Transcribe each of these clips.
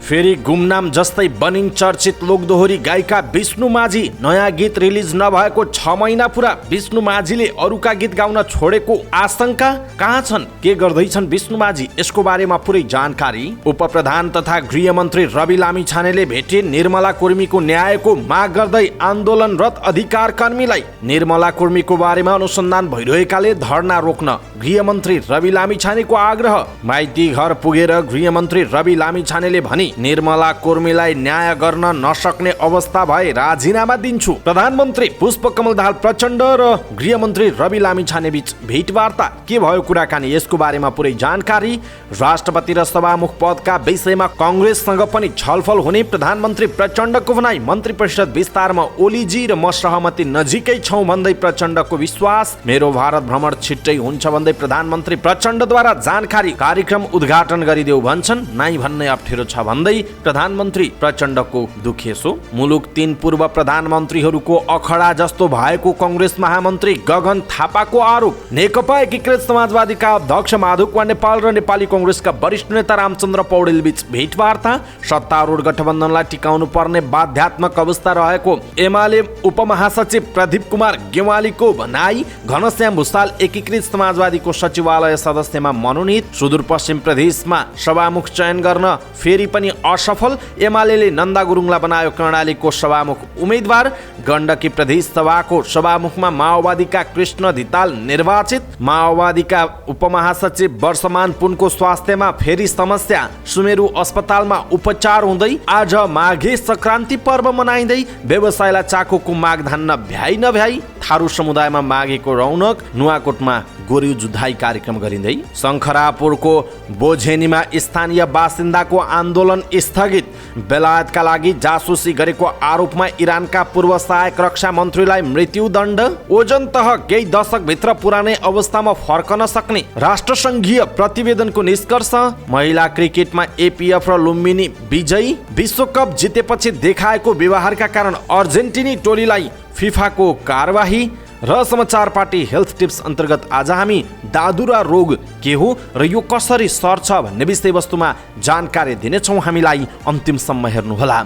फेरि गुमनाम जस्तै बनिन् चर्चित लोकदोहोरी गायिका विष्णु माझी। नयाँ गीत रिलिज नभएको 6 महिना पुरा विष्णु माझीले अरूका गीत गाउन छोडेको आशंका। कहाँ छन्, के गर्दैछन् विष्णु माझी, यसको बारेमा पुरै जानकारी। उपप्रधान तथा गृहमन्त्री रवि लामिछानेले भेटे निर्मला कुर्मीको न्यायको माग गर्दै आन्दोलनरत अधिकार कर्मीलाई। निर्मला कुर्मीको बारेमा अनुसन्धान भइरहेकाले धरना रोक्न गृहमन्त्री रवि लामिछानेको आग्रह। माइती घर पुगेर गृहमन्त्री रवि लामिछानेले भने निर्मला कुर्मीलाई न्याय गर्न नसक्ने अवस्था भए राजीनामा दिन्छु। प्रधानमन्त्री पुष्पकमल दाहाल प्रचण्ड र गृहमन्त्री रवि लामिछाने बीच भेटवार्ता, के भयो कुराकानी, यसको बारेमा पुरै जानकारी। राष्ट्रपति र सभामुख पदका विषयमा कांग्रेससँग पनि छलफल हुने प्रधानमन्त्री प्रचण्डको भनाइ। मन्त्री परिषद विस्तारमा ओलीजी र म सहमति नजिकै छौं भन्दै प्रचण्डको विश्वास। मेरो भारत भ्रमण छिट्टै हुन्छ भन्दै प्रधानमन्त्री प्रचण्डद्वारा जानकारी। कार्यक्रम उद्घाटन गरिदेऊ भन्छन्, नाइ भन्ने अप्ठ्यारो छ भन्दै प्रधानमन्त्री प्रचण्डको दुखेसो। मुलुक 3 पूर्व प्रधानमन्त्रीहरूको अखडा जस्तो भएको कांग्रेस महामन्त्री गगन थापाको आरोप। नेकपा एकीकृत समाजवादीका अध्यक्ष माधव नेपाल र नेपाली कांग्रेसका वरिष्ठ नेता रामचन्द्र पौडेल बीच भेटवार्ता। सत्तारूढ गठबन्धनलाई टिकाउनु पर्ने बाध्यात्मक अवस्था रहेको एमाले उपमहासचिव प्रदीप कुमार गेवालीको भनाई। घनश्याम भुसाल एकीकृत समाजवादीको सचिवालय सदस्यमा मनोनित। सुदूरपश्चिम प्रदेशमा सभामुख चयन गर्न फेरि पनि असफल। एमालेले नन्दा गुरुङलाई बनायो कर्णालीको सभामुख उम्मेदवार। गण्डकी प्रदेश सभाको सभामुखमा माओवादीका कृष्ण धिताल निर्वाचित। माओवादीका उपमहासचिव वर्षमान पुनको स्वास्थ्यमा फेरि समस्या। सुमेरु अस्पतालमा उपचार हुँदै आज माघे संक्रान्ति पर्व मनाइँदै व्यवसायलाई चाकोको माग धान्न भ्याइ नभ्याइ। थारू समुदायमा माघेको रौनक। नुवाकोटमा गोरु जुधाई कार्यक्रम गरिँदै। शङ्खरापुरको बोझेनीमा स्थानीय बासिन्दाको आन्दोलन स्थगित। बेलायतका लागि जासुसी गरेको आरोपमा इरानका पूर्व सहायक रक्षा मन्त्रीलाई मृत्युदण्ड। ओजन तह केही दशकभित्र पुरानै अवस्थामा फर्कन सक्ने राष्ट्रसङ्घीय प्रतिवेदनको निष्कर्ष। महिला क्रिकेटमा एपीएफ र लुम्बिनी विजयी। विश्वकप जितेपछि देखाएको व्यवहारका कारण अर्जेन्टिनी टोलीलाई फिफाको कारबाही। र समाचार पार्टी हेल्थ टिप्स अन्तर्गत आज हामी दादुरा रोग के हो र यो कसरी सर्छ भन्ने विषयवस्तुमा जानकारी दिनेछौँ। हामीलाई अन्तिमसम्म हेर्नुहोला।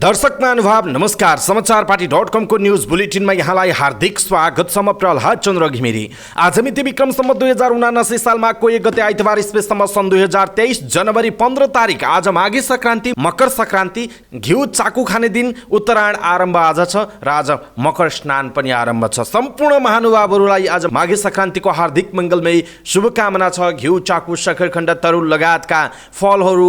दर्शक महानुभाव नमस्कार। समाचार पार्टी.com को न्यूज बुलेटिनमा यहाँलाई हार्दिक स्वागत छ। म प्रहलाद चन्द्र घिमिरे। आज मिति विक्रम सम्वत 2079 साल माघको 1 गते आइतबार इस्वीसम्म सन् 2023 जनवरी 15 तारिक आज माघे संक्रान्ति, मकर संक्रान्ति, घिउ चाकु खाने दिन, उत्तरायण आरम्भ आज छ र आज मकर स्नान पनि आरम्भ छ। सम्पूर्ण महानुभावहरूलाई आज माघे संक्रान्तिको हार्दिक मङ्गलमय शुभकामना छ। घिउ चाकु शक्खरखण्ड तरुल लगायतका फलहरू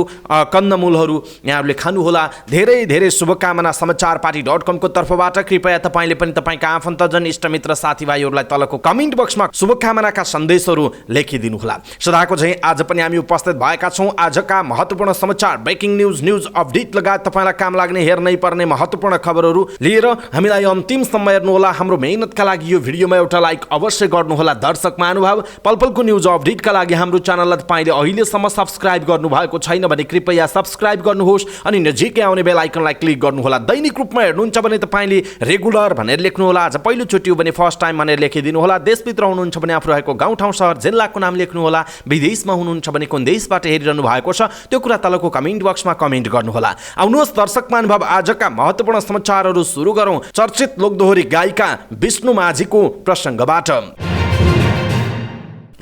कन्दमूलहरू यहाँहरूले खानुहोला। धेरै धेरै शुभकामना समाचार पार्टी.com को तर्फबाट। कृपया तपाईले पनि तपाईका आफन्तजन इष्टमित्र साथीभाइहरूलाई तलको कमेन्ट बक्समा शुभकामनाका सन्देशहरू लेखिदिनुहोला। सदाको झैं आज पनि हामी उपस्थित भएका छौं। आजका महत्त्वपूर्ण समाचार, ब्रेकिङ न्यूज अपडेट लगायत तपाईलाई काम लाग्ने हेर्नै पर्ने महत्त्वपूर्ण खबरहरू लिएर हामीलाई अन्तिमसम्म हेर्नुहोला। हाम्रो मेहनतका लागि यो भिडियोमा एउटा लाइक अवश्य गर्नुहोला। दर्शक महानुभाव, पलपलको न्यूज अपडेटका लागि हाम्रो च्यानललाई तपाईले अहिलेसम्म सब्स्क्राइब गर्नुभएको छैन भने कृपया सब्स्क्राइब गर्नुहोस् अनि नजिकै आउने बेल आइकनलाई क्लिक गर्नुहोला। दैनिक रूपमा हेर्नुहुन्छ भने तपाईले रेगुलर भनेर लेख्नुहोला। आज पहिलो चोटि हो भने फर्स्ट टाइम भनेर लेखिदिनुहोला। देशभित्र हुनुहुन्छ भने आफू रहेको गाउँ ठाउँ सहर जिल्लाको नाम लेख्नुहोला। विदेशमा हुनुहुन्छ भने कुन देशबाट हेरिरहनु भएको छ त्यो कुरा तलको कमेन्ट बक्समा कमेन्ट गर्नुहोला। आउनुहोस् दर्शक महानुभाव, आजका महत्त्वपूर्ण समाचारहरू सुरु गरौँ चर्चित लोकदोहोरी गायिका विष्णु माझीको प्रसङ्गबाट।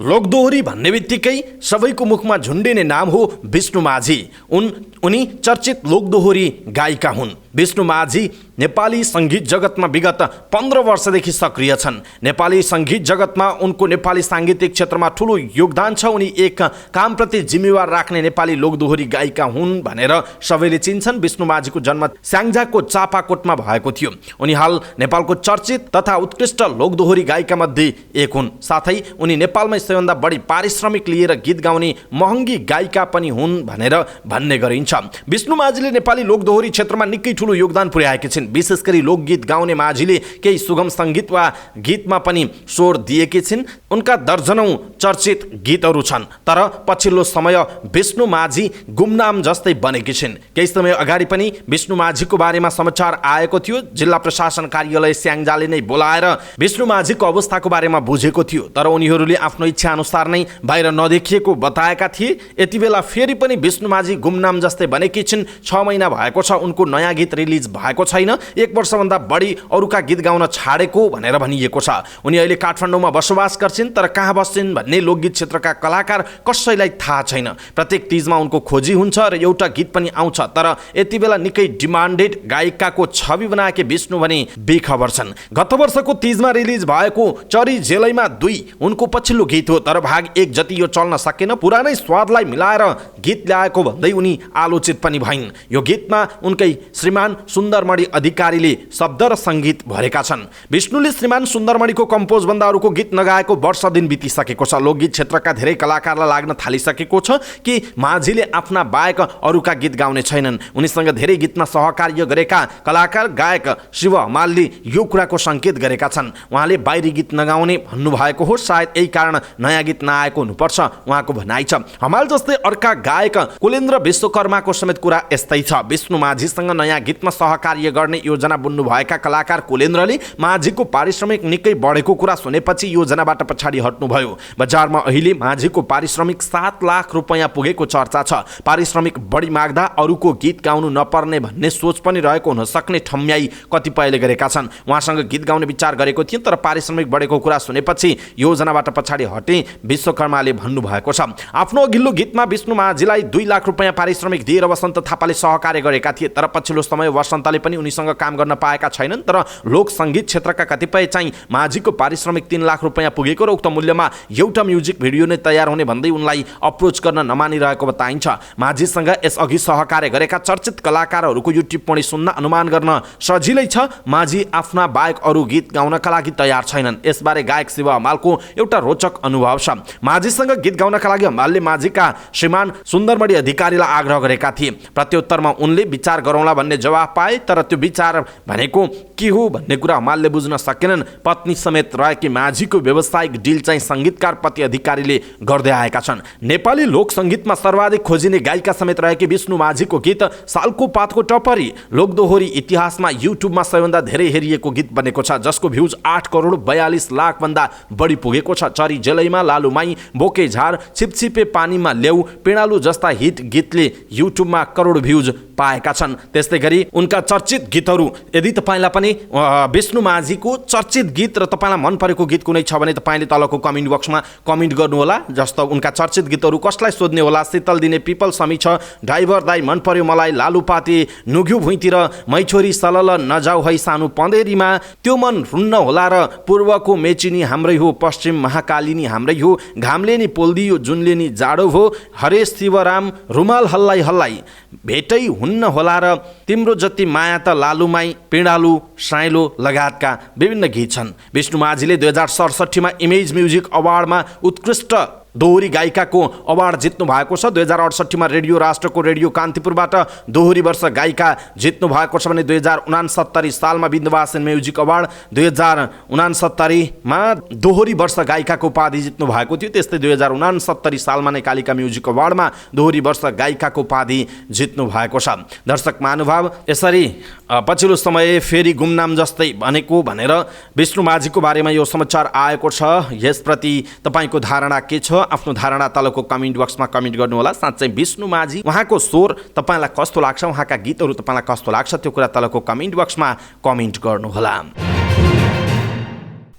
लोकदोहोरी भन्ने बित्तिकै सबैको मुखमा झुन्डिने नाम हो विष्णु माझी। उनी चर्चित लोकदोहोरी गायिका हुन्। विष्णु माझी नेपाली सङ्गीत जगतमा विगत 15 वर्षदेखि सक्रिय छन्। नेपाली सङ्गीत जगतमा उनको नेपाली साङ्गीतिक क्षेत्रमा ठुलो योगदान छ। उनी एक कामप्रति जिम्मेवार राख्ने नेपाली लोकदोहोरी गायिका हुन् भनेर सबैले चिन्छन्। विष्णु माझीको जन्म स्याङ्जाको चापाकोटमा भएको थियो। उनी हाल नेपालको चर्चित तथा उत्कृष्ट लोकदोहोरी गायिका मध्ये एक हुन्। साथै उनी नेपालमै सबैभन्दा बढी पारिश्रमिक लिएर गीत गाउने महँगी गायिका पनि हुन् भनेर भन्ने गरिन्छ। विष्णु माझीले नेपाली लोकदोहोरी क्षेत्रमा निकै ठूलो योगदान पुर्याएकी छिन्। विशेष गरी लोकगीत गाउने माझीले केही सुगम सङ्गीत वा गीतमा पनि स्वर दिएकी छिन्। उनका दर्जनौं चर्चित गीतहरू छन्, तर पछिल्लो समय विष्णु माझी गुमनाम जस्तै बनेकी छिन्। केही समय अगाडि पनि विष्णु माझीको बारेमा समाचार आएको थियो। जिल्ला प्रशासन कार्यालय स्याङ्जाले नै बोलाएर विष्णु माझीको अवस्थाको बारेमा बुझेको थियो, तर उनीहरूले आफ्नो इच्छा अनुसार नै बाहिर नदेखिएको बताएका थिए। यति बेला फेरि पनि विष्णु माझी गुमनाम जस्तै बनेकी छिन्। 6 महिना भएको छ उनको नयाँ गीत रिलिज भएको छैन। 1 वर्षभन्दा बढी अरूका गीत गाउन छाडेको भनेर भनिएको छ। उनी अहिले काठमाडौँमा बसोबास गर्छिन्, तर कहाँ बस्छिन् भन्ने लोकगीत क्षेत्रका कलाकार कसैलाई थाहा छैन। प्रत्येक तीजमा उनको खोजी हुन्छ र एउटा गीत पनि आउँछ, तर यति बेला निकै डिमान्डेड गायिकाको छवि बनाएकी विष्णु भने बेखबर छन्। गत वर्षको तीजमा रिलिज भएको चरी जेलैमा 2 उनको पछिल्लो गीत हो, तर भाग 1 जति यो चल्न सकेन। पुरानै स्वादलाई मिलाएर गीत ल्याएको भन्दै उनी आलोचित पनि भइन्। यो गीतमा उनकै श्रीमान सुन्दरमणि अधिकारीले शब्द र सङ्गीत भरेका छन्। विष्णुले श्रीमान सुन्दरमणिको कम्पोज भन्दा अरूको गीत नगाएको वर्ष दिन बितिसकेको छ। लोकगीत क्षेत्रका धेरै कलाकारलाई लाग्न थालिसकेको छ कि माझीले आफ्ना बाहेक अरूका गीत गाउने छैनन्। उनीसँग धेरै गीतमा सहकार्य गरेका कलाकार गायक शिव हमालले यो कुराको सङ्केत गरेका छन्। उहाँले बाहिरी गीत नगाउने भन्नुभएको हो। सायद यही कारण नयाँ गीत नआएको हुनुपर्छ उहाँको भनाइ छ। हमाल जस्तै अर्का गायक कुलेन्द्र विश्वकर्माको समेत कुरा यस्तै छ। विष्णु माझीसँग नयाँ गीतमा सहकार्य गर्ने योजना बुन्नुभएका कलाकार कुलेन्द्रले माझीको पारिश्रमिक निकै बढेको कुरा सुनेपछि योजनाबाट पछाडि हट्नुभयो। बजारमा अहिले माझीको पारिश्रमिक 7 लाख रुपैयाँ पुगेको चर्चा छ। पारिश्रमिक बढी माग्दा अरूको गीत गाउनु नपर्ने भन्ने सोच पनि रहेको हुन सक्ने ठम्याई कतिपयले गरेका छन्। उहाँसँग गीत गाउने विचार गरेको थिए, तर पारिश्रमिक बढेको कुरा सुनेपछि योजनाबाट पछाडि हटे विश्वकर्माले भन्नुभएको छ। आफ्नो अघिल्लो गीतमा विष्णु माझीलाई 2 लाख रुपैयाँ पारिश्रमिक दिएर वसन्त थापाले सहकार्य गरेका थिए, तर पछिल्लो समय वसन्तले पनि उनीसँग काम गर्न पाएका छैनन्। तर लोक सङ्गीत क्षेत्रका कतिपय चाहिँ माझीको पारिश्रमिक 3 लाख रुपैयाँ पुगेको र उक्त मूल्यमा एउटा म्युजिक भिडियो नै तयार हुने भन्दै उनलाई अप्रोच गर्न नमानिरहेको बताइन्छ। माझीसँग यसअघि सहकार्य गरेका चर्चित कलाकारहरूको यो टिप्पणी सुन्न अनुमान गर्न सजिलै छ। माझी आफ्ना बाहेक अरू गीत गाउनका लागि तयार छैनन्। यसबारे गायक शिव हमालको एउटा रोचक अनुभव छ। माझीसँग गीत गाउनका लागि हमालले माझीका श्रीमान सुन्दरमणि अधिकारीलाई आग्रह गरेका थिए। प्रत्युत्तरमा उनले विचार गरौँला भन्ने जवाफ पाए, तर त्यो विचार भनेको के हो भन्ने कुरा हमालले बुझ्न सकेनन्। पत्नी समेत रहेकी माझीको व्यावसायिक डिल चाहिँ सङ्गीतकार पति अधिकारीले गर्दै आएका छन्। नेपाली लोक सङ्गीतमा सर्वाधिक खोजिने गायिका समेत रहेकी विष्णु माझीको गीत सालको पातको टपरी लोकदोहोरी इतिहासमा युट्युबमा सबैभन्दा धेरै हेरिएको गीत बनेको छ, जसको भ्युज 8 करोड 42 लाख भन्दा बढी पुगेको छ। चरी जेलैमा, लालुमाई, बोके झार, छिपछिपे पानीमा ल्याउ, पिँडालु जस्ता हिट गीतले युट्युबमा करोड भ्युज पाएका छन्। त्यस्तै गरी उनका चर्चित गीतहरू, यदि तपाईँलाई पनि विष्णु माझीको चर्चित गीत र तपाईँलाई मन परेको गीत कुनै छ भने तपाईँले तलको कमेन्ट बक्समा कमेन्ट गर्नुहोला। जस्तो उनका चर्चित गीतहरू कसलाई सोध्ने होला? शीतल दिने पिपल समी छ, ड्राइभर दाई मन पर्यो मलाई, लालुपाते, नुग्यु भुइँतिर, मैछोरी सलल नजाऊ है सानो पँधेरीमा, त्यो मन रुन्न होला र पूर्वको मेचिनी हाम्रै हो, पश्चिम महाकालिनी हाम्रै हो, घामले नि पोल्दियो जुनले नि जाडो हो, हरेश शिवराम, रुमाल हल्लाई हल्लाई, भेटै हुन्न होला र तिम्रो जति माया त लालुमाई, पिँडालु, साइलो लगायतका विभिन्न गीत छन्। विष्णु माझीले 2067 मा इमेज म्युजिक अवार्डमा उत्कृष्ट दोहोरी गायिकाको अवार्ड जित्नु भएको छ। 2068 मा रेडियो राष्ट्रको रेडियो कान्तिपुरबाट दोहोरी वर्ष गायिका जित्नु भएको छ भने 2069 सालमा विन्ध्यवासिनी म्युजिक अवार्ड, 2069 मा दोहोरी वर्ष गायिकाको उपाधि जित्नु भएको थियो। त्यस्तै 2069 सालमा नै कालिका म्युजिक अवार्डमा दोहोरी वर्ष गायिकाको उपाधि जित्नु भएको छ। दर्शक महानुभाव, यसरी पछिल्लो समय फेरि गुमनाम जस्तै बनेको भनेर विष्णु माझीको बारेमा यो समाचार आएको छ। यसप्रति तपाईँको धारणा के छ? आफ्नो धारणा तलको कमेन्ट बक्समा कमेन्ट गर्नुहोला। साँच्चै विष्णु माझी, उहाँको स्वर तपाईँलाई कस्तो लाग्छ, उहाँका गीतहरू तपाईँलाई कस्तो लाग्छ, त्यो कुरा तलको कमेन्ट बक्समा कमेन्ट गर्नुहोला।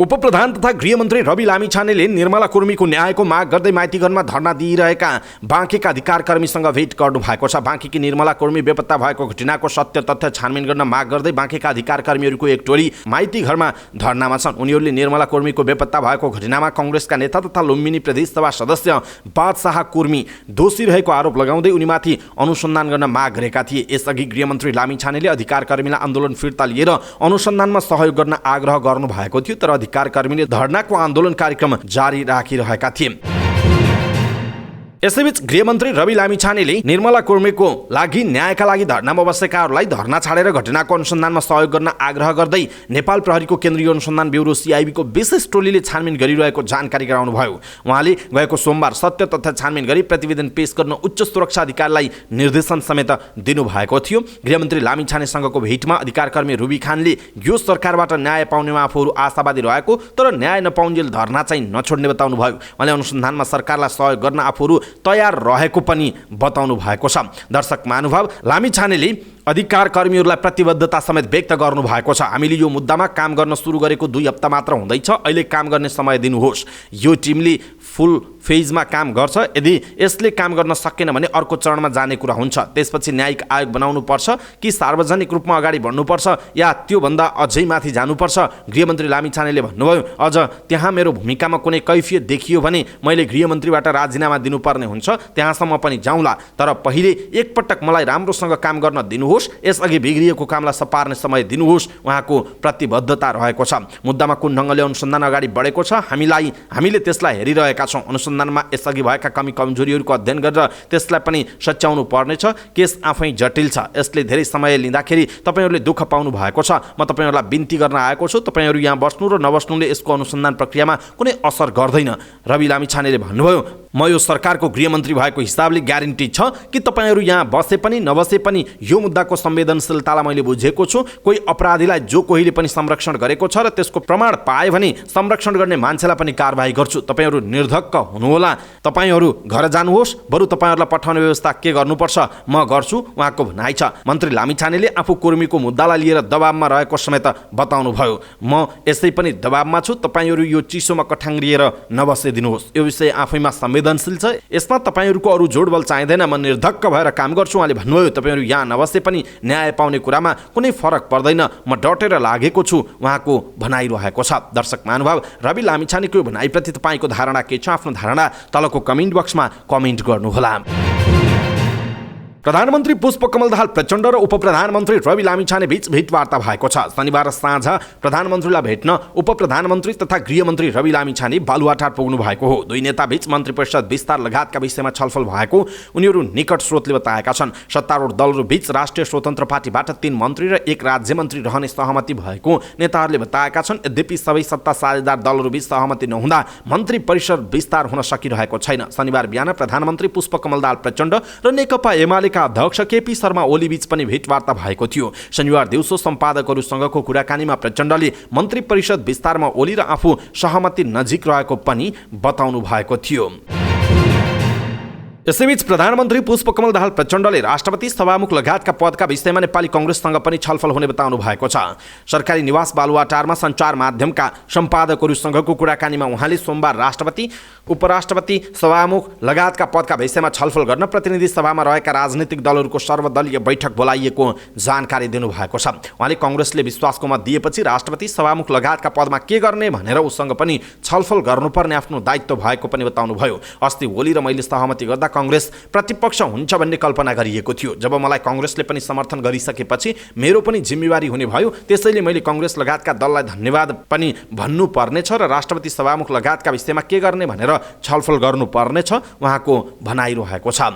उपप्रधान तथा गृहमन्त्री रवि लामिछानेले निर्मला कुर्मीको न्यायको माग गर्दै माइतीघरमा धरना दिइरहेका बाँकेका अधिकारकर्मीसँग भेट गर्नु भएको छ। बाँकेकी निर्मला कुर्मी बेपत्ता भएको घटनाको सत्य तथ्य छानबिन गर्न माग गर्दै बाँकेका अधिकारकर्मीहरूको एक टोली माइतीघरमा धरनामा छन्। उनीहरूले निर्मला कुर्मीको बेपत्ता भएको घटनामा कांग्रेसका नेता तथा लुम्बिनी प्रदेशसभा सदस्य बादशाह कुर्मी दोषी रहेको आरोप लगाउँदै उनीमाथि अनुसन्धान गर्न माग गरेका थिए। यसअघि गृहमन्त्री लामिछानेले अधिकारकर्मीलाई आन्दोलन फिर्ता लिएर अनुसन्धानमा सहयोग गर्न आग्रह गर्नु भएको थियो, तर अधिकारकर्मीले धरनाको आन्दोलन कार्यक्रम जारी राखिरहेका थिए। यसैबीच गृहमन्त्री रवि लामिछानेले निर्मला कुर्मीको लागि न्यायका लागि धरनामा बसेकाहरूलाई धरना छाडेर घटनाको अनुसन्धानमा सहयोग गर्न आग्रह गर्दै नेपाल प्रहरीको केन्द्रीय अनुसन्धान ब्युरो सिआइबीको विशेष टोलीले छानबिन गरिरहेको जानकारी गराउनुभयो। उहाँले गएको सोमबार सत्य तथ्य छानबिन गरी प्रतिवेदन पेश गर्न उच्च सुरक्षा अधिकारीलाई निर्देशन समेत दिनुभएको थियो। गृहमन्त्री लामिछानेसँगको भेटमा अधिकारकर्मी रुबी खानले यो सरकारबाट न्याय पाउनेमा आफूहरू आशावादी रहेको तर न्याय नपाउन्जेल धरना चाहिँ नछोड्ने बताउनुभयो। उहाँले अनुसन्धानमा सरकारलाई सहयोग गर्न आफूहरू तयार रहेको पनि बताउनु भएको छ। दर्शक महानुभाव, लामिछानेले अधिकार कर्मीहरूलाई प्रतिबद्धता समेत व्यक्त गर्नु भएको छ। हामीले यो मुद्दामा काम गर्न सुरु गरेको 2 हप्ता मात्र हुँदैछ, अहिले काम गर्ने समय दिनुहोस्। यो टिमले फुल फेजमा काम गर्छ। यदि यसले काम गर्न सकेन भने अर्को चरणमा जाने कुरा हुन्छ। त्यसपछि न्यायिक आयोग बनाउनु पर्छ कि सार्वजनिक रूपमा अगाडि बढ्नुपर्छ या त्योभन्दा अझै माथि जानुपर्छ। गृहमन्त्री लामिछानेले भन्नुभयो, अझ त्यहाँ मेरो भूमिकामा कुनै कैफियत देखियो भने मैले गृहमन्त्रीबाट राजीनामा दिनुपर्ने हुन्छ, त्यहाँसम्म पनि जाउँला, तर पहिले एकपटक मलाई राम्रोसँग काम गर्न दिनुहोस्, यसअघि बिग्रिएको कामलाई सपार्ने समय दिनुहोस्। उहाँको प्रतिबद्धता रहेको छ। मुद्दामा कुन ढङ्गले अनुसन्धान अगाडि बढेको छ हामीले त्यसलाई हेरिरहेका छौँ। अनुसन्धानमा यसअघि भएका कमी कमजोरीहरूको अध्ययन गरेर त्यसलाई पनि सच्याउनु पर्नेछ। केस आफै जटिल छ, यसले धेरै समय लिँदाखेरि तपाईँहरूले दुःख पाउनु भएको छ। म तपाईँहरूलाई बिन्ती गर्न आएको छु, तपाईँहरू यहाँ बस्नु र नबस्नुले यसको अनुसन्धान प्रक्रियामा कुनै असर गर्दैन। रवि लामिछानेले भन्नुभयो, म यो सरकारको गृहमन्त्री भएको हिसाबले ग्यारेन्टी छ कि तपाईँहरू यहाँ बसे पनि नबसे पनि यो मुद्दाको संवेदनशीलतालाई मैले बुझेको छु। कोही अपराधीलाई जो कोहीले पनि संरक्षण गरेको छ र त्यसको प्रमाण पाए भने संरक्षण गर्ने मान्छेलाई पनि कारबाही गर्छु। तपाईँहरू निर्धक्क हुनुहोला, तपाईँहरू घर जानुहोस्, बरु तपाईँहरूलाई पठाउने व्यवस्था के गर्नुपर्छ म गर्छु, उहाँको भनाइ छ। मन्त्री लामिछानेले आफू कुर्मीको मुद्दालाई लिएर दबावमा रहेको समेत बताउनुभयो। म यसै पनि दबावमा छु, तपाईँहरू यो चिसोमा कठाङ्ग्रिएर नबसिदिनुहोस्। यो विषय आफैमा संवेदनशील छ, यसमा तपाईँहरूको अरू जोडबल चाहिँदैन, म निर्धक्क भएर काम गर्छु। उहाँले भन्नुभयो, तपाईँहरू यहाँ नबसे पनि न्याय पाउने कुरामा कुनै फरक पर्दैन, म डटेर लागेको छु, उहाँको भनाइरहेको छ। दर्शक महानुभाव, रवि लामिछानेको भनाइप्रति तपाईँको धारणा के छ? आफ्नो धारणा तलको कमेन्ट बक्समा कमेन्ट गर्नुहोला। प्रधानमन्त्री पुष्पकमल दाहाल प्रचण्ड र उपप्रधानमन्त्री रवि लामिछाने बीच भेटवार्ता भएको छ। शनिबार साँझ प्रधानमन्त्रीलाई भेट्न उपप्रधानमन्त्री तथा गृहमन्त्री रवि लामिछाने बालुवाटार पुग्नु भएको हो। दुई नेता बीच मन्त्री परिषद विस्तार लगायतका विषयमा छलफल भएको उनीहरू निकट स्रोतले बताएका छन्। सत्तारूढ दलहरू बीच राष्ट्रिय स्वतन्त्र पार्टीबाट 3 मन्त्री र 1 राज्यमन्त्री रहने सहमति भएको नेताहरूले बताएका छन्। यद्यपि सबै सत्ता साझेदार दलहरू बीच सहमति नहुँदा मन्त्री परिषद विस्तार हुन सकिरहेको छैन। शनिबार बिहान प्रधानमन्त्री पुष्पकमल दाहाल प्रचण्ड र नेकपा एमाले अध्यक्ष केपी शर्मा ओली बीच पनि भेटवार्ता भएको थियो। शनिबार दिउँसो सम्पादकहरूसँगको कुराकानीमा प्रचण्डले मन्त्री परिषद विस्तारमा ओली र आफू सहमति नजिक रहेको पनि बताउनु भएको थियो। यसैबीच प्रधानमन्त्री पुष्पकमल दाहाल प्रचण्डले राष्ट्रपति सभामुख लगायतका पदका विषयमा नेपाली कांग्रेससँग पनि छलफल हुने बताउनु भएको छ। सरकारी निवास बालुवाटारमा सञ्चार माध्यमका सम्पादकहरूसँगको कुराकानीमा उहाँले सोमबार राष्ट्रपति, उपराष्ट्रपति, सभामुख लगायतका पदका विषयमा छलफल गर्न प्रतिनिधि सभामा रहेका राजनीतिक दलहरूको सर्वदलीय बैठक बोलाइएको जानकारी दिनुभएको छ। उहाँले कांग्रेसले विश्वासको मत दिएपछि राष्ट्रपति, सभामुख लगायतका पदमा के गर्ने भनेर उसँग पनि छलफल गर्नुपर्ने आफ्नो दायित्व भएको पनि बताउनुभयो। अस्ति ओली र मैले सहमति गर्दा कांग्रेस प्रतिपक्ष हुन्छ भन्ने कल्पना गरिएको थियो। जब मलाई कांग्रेसले पनि समर्थन गरिसकेपछि मेरो पनि जिम्मेवारी हुने भयो, त्यसैले मैले कांग्रेस लगायतका दललाई धन्यवाद पनि भन्नुपर्नेछ र राष्ट्रपति, सभामुख लगायतका विषयमा के गर्ने भनेर छलफल गर्नुपर्नेछ, उहाँको भनाइरहेको छ।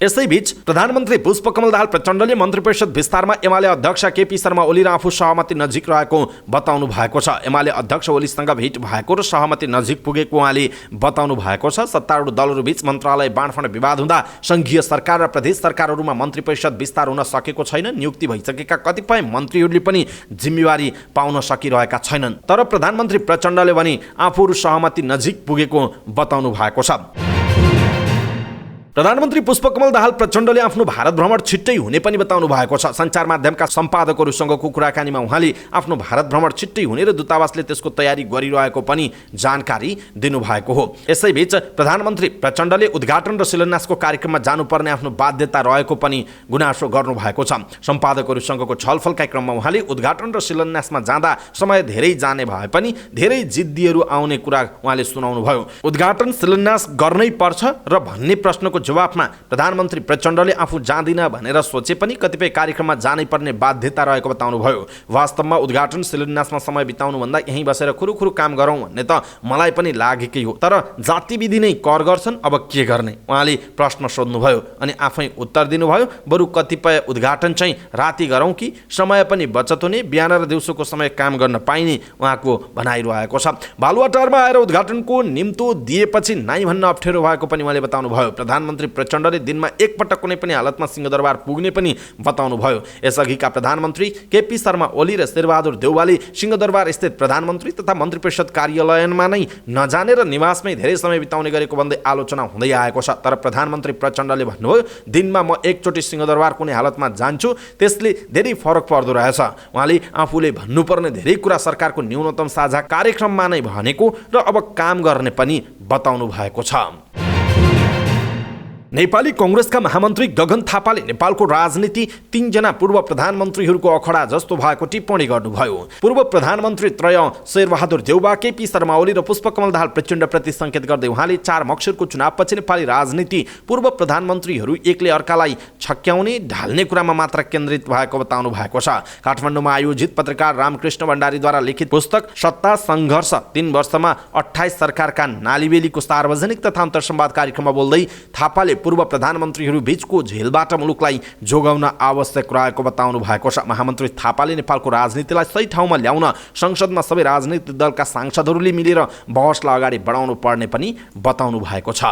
यसैबीच प्रधानमन्त्री पुष्पकमल दाहाल प्रचण्डले मन्त्री परिषद विस्तारमा एमाले अध्यक्ष केपी शर्मा ओली र आफू सहमति नजिक रहेको बताउनु भएको छ। एमाले अध्यक्ष ओलीसँग भेट भएको र सहमति नजिक पुगेको उहाँले बताउनु भएको छ। सत्तारूढ दलहरू बीच मन्त्रालय बाँडफाँड विवाद हुँदा संघीय सरकार र प्रदेश सरकारहरूमा मन्त्री परिषद विस्तार हुन सकेको छैन। नियुक्ति भइसकेका कतिपय मन्त्रीहरूले पनि जिम्मेवारी पाउन सकिरहेका छैनन्। तर प्रधानमन्त्री प्रचण्डले भने आफूहरू सहमति नजिक पुगेको बताउनु भएको छ। प्रधानमन्त्री पुष्पकमल दाहाल प्रचण्डले आफ्नो भारत भ्रमण छिट्टै हुने पनि बताउनु भएको छ। सञ्चार माध्यमका सम्पादकहरूसँगको कुराकानीमा उहाँले आफ्नो भारत भ्रमण छिट्टै हुने र दूतावासले त्यसको तयारी गरिरहेको पनि जानकारी दिनुभएको हो। यसैबीच प्रधानमन्त्री प्रचण्डले उद्घाटन र शिलान्यासको कार्यक्रममा जानुपर्ने आफ्नो बाध्यता रहेको पनि गुनासो गर्नुभएको छ। सम्पादकहरूसँगको छलफलका क्रममा उहाँले उद्घाटन र शिलान्यासमा जाँदा समय धेरै जाने भए पनि धेरै जिद्दीहरू आउने कुरा उहाँले सुनाउनुभयो। उद्घाटन शिलान्यास गर्नै पर्छ र भन्ने प्रश्नको जवाफमा प्रधानमन्त्री प्रचण्डले आफू जाँदिन भनेर सोचे पनि कतिपय कार्यक्रममा जानै पर्ने बाध्यता रहेको बताउनुभयो। वास्तवमा उद्घाटन शिलान्यासमा समय बिताउनुभन्दा यहीँ बसेर खुरुखुरु काम गरौँ भन्ने त मलाई पनि लागेकै हो, तर जातिविधि नै कर गर्छन्, अब के गर्ने उहाँले प्रश्न सोध्नुभयो अनि आफै उत्तर दिनुभयो। बरु कतिपय उद्घाटन चाहिँ राति गरौँ कि समय पनि बचत हुने, बिहान र दिउँसोको समय काम गर्न पाइने उहाँको भनाइरहेको छ। बालुवाटारमा आएर उद्घाटनको निम्तो दिएपछि नाइ भन्न अप्ठ्यारो भएको पनि उहाँले बताउनुभयो। प्रधानमन्त्री प्रचण्डले दिनमा एकपटक कुनै पनि हालतमा सिंहदरबार पुग्ने पनि बताउनुभयो। यसअघिका प्रधानमन्त्री केपी शर्मा ओली र शेरबहादुर देउवाले सिंहदरबार स्थित प्रधानमन्त्री तथा मन्त्री परिषद कार्यालयमा नै नजाने र निवासमै धेरै समय बिताउने गरेको भन्दै आलोचना हुँदै आएको छ। तर प्रधानमन्त्री प्रचण्डले भन्नुभयो, दिनमा म एकचोटि सिंहदरबार कुनै हालतमा जान्छु, त्यसले धेरै फरक पर्दो रहेछ। उहाँले आफूले भन्नुपर्ने धेरै कुरा सरकारको न्यूनतम साझा कार्यक्रममा नै भनेको र अब काम गर्ने पनि बताउनु भएको छ। नेपाली कांग्रेसका महामन्त्री गगन थापाले नेपालको राजनीति 3 जना पूर्व प्रधानमन्त्रीहरूको अखडा जस्तो भएको टिप्पणी गर्नुभयो। पूर्व प्रधानमन्त्री त्रय शेरबहादुर देउवा, केपी शर्मा ओली र पुष्पकमल दाहाल प्रचण्डप्रति संकेत गर्दै उहाँले 4 मक्सिरको चुनावपछि नेपाली राजनीति पूर्व प्रधानमन्त्रीहरू एकले अर्कालाई छक्क्याउने ढाल्ने कुरामा मात्र केन्द्रित भएको बताउनु भएको छ। काठमाडौँमा आयोजित पत्रकार रामकृष्ण भण्डारीद्वारा लिखित पुस्तक सत्ता सङ्घर्ष 3 वर्षमा 28 सरकारका नालीबेलीको सार्वजनिक तथा अन्तर्संवाद कार्यक्रममा बोल्दै थापाले पूर्व प्रधानमन्त्रीहरू बीचको झेलबाट मुलुकलाई जोगाउन आवश्यक रहेको बताउनु भएको छ। महामन्त्री थापाले नेपालको राजनीतिलाई सही ठाउँमा ल्याउन संसदमा सबै राजनीतिक दलका सांसदहरूले मिलेर बहसलाई अगाडि बढाउनु पर्ने पनि बताउनु भएको छ।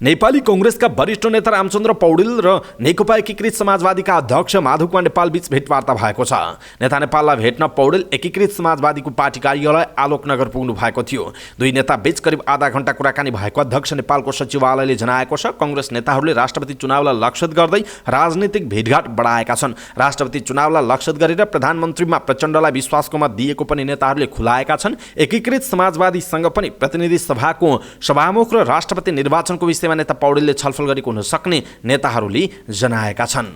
नेपाली कांग्रेसका वरिष्ठ नेता रामचन्द्र पौडेल र नेकपा एकीकृत समाजवादीका अध्यक्ष माधव कुमार नेपाल बीच भेटवार्ता भएको छ। नेता नेपाललाई भेट्न पौडेल एकीकृत समाजवादीको पार्टी कार्यालय आलोकनगर पुग्नु भएको थियो। दुई नेता बीच करिब आधा घण्टा कुराकानी भएको अध्यक्ष नेपालको सचिवालयले जनाएको छ। कांग्रेस नेताहरूले राष्ट्रपति चुनावलाई लक्षित गर्दै राजनीतिक भेटघाट बढाएका छन्। राष्ट्रपति चुनावलाई लक्षित गरेर प्रधानमन्त्रीमा प्रचण्डलाई विश्वासको मत दिएको पनि नेताहरूले खुलाएका छन्। एकीकृत समाजवादीसँग पनि प्रतिनिधि सभाको सभामुख र राष्ट्रपति निर्वाचनको विषय नेता पौडेलले छलफल गरेको हुन सक्ने नेताहरूले जनाएका छन्।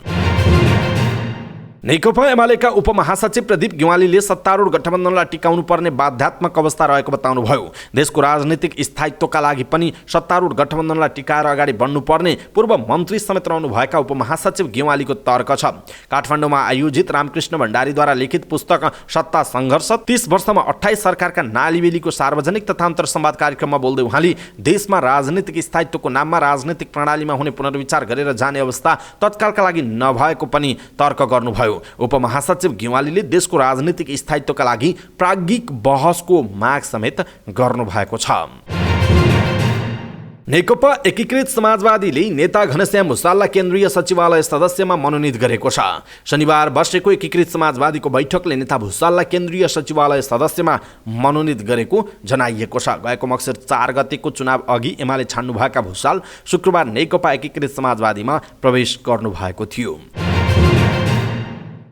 नेकपा एमालेका उपमहासचिव प्रदीप ग्यावालीले सत्तारूढ गठबन्धनलाई टिकाउनु पर्ने बाध्यात्मक अवस्था रहेको बताउनुभयो। देशको राजनीतिक स्थायित्वका लागि पनि सत्तारूढ गठबन्धनलाई टिकाएर अगाडि बढ्नुपर्ने पूर्व मन्त्री समेत रहनुभएका उपमहासचिव ग्यावालीको तर्क छ। काठमाडौँमा आयोजित रामकृष्ण भण्डारीद्वारा लिखित पुस्तक सत्ता सङ्घर्ष 30 वर्षमा 28 सरकारका नालीबेलीको सार्वजनिक तथा अन्तर्संवाद कार्यक्रममा बोल्दै उहाँले देशमा राजनीतिक स्थायित्वको नाममा राजनीतिक प्रणालीमा हुने पुनर्विचार गरेर जाने अवस्था तत्कालका लागि नभएको पनि तर्क गर्नुभयो। उपमहासचिव ग्यावालीले देशको राजनीतिक स्थायित्वका लागि प्राज्ञिक बहसको माग समेत गर्नुभएको छ। नेकपा एकीकृत समाजवादीले नेता घनश्याम भुसाललाई केन्द्रीय सचिवालय सदस्यमा मनोनित गरेको छ। शनिबार बसेको एकीकृत समाजवादीको बैठकले नेता भुसाललाई केन्द्रीय सचिवालय सदस्यमा मनोनित गरेको जनाइएको छ। गएको मक्सिर 4 गतेको चुनाव अघि एमाले छान्नुभएका भुसाल शुक्रबार नेकपा एकीकृत समाजवादीमा प्रवेश गर्नुभएको थियो।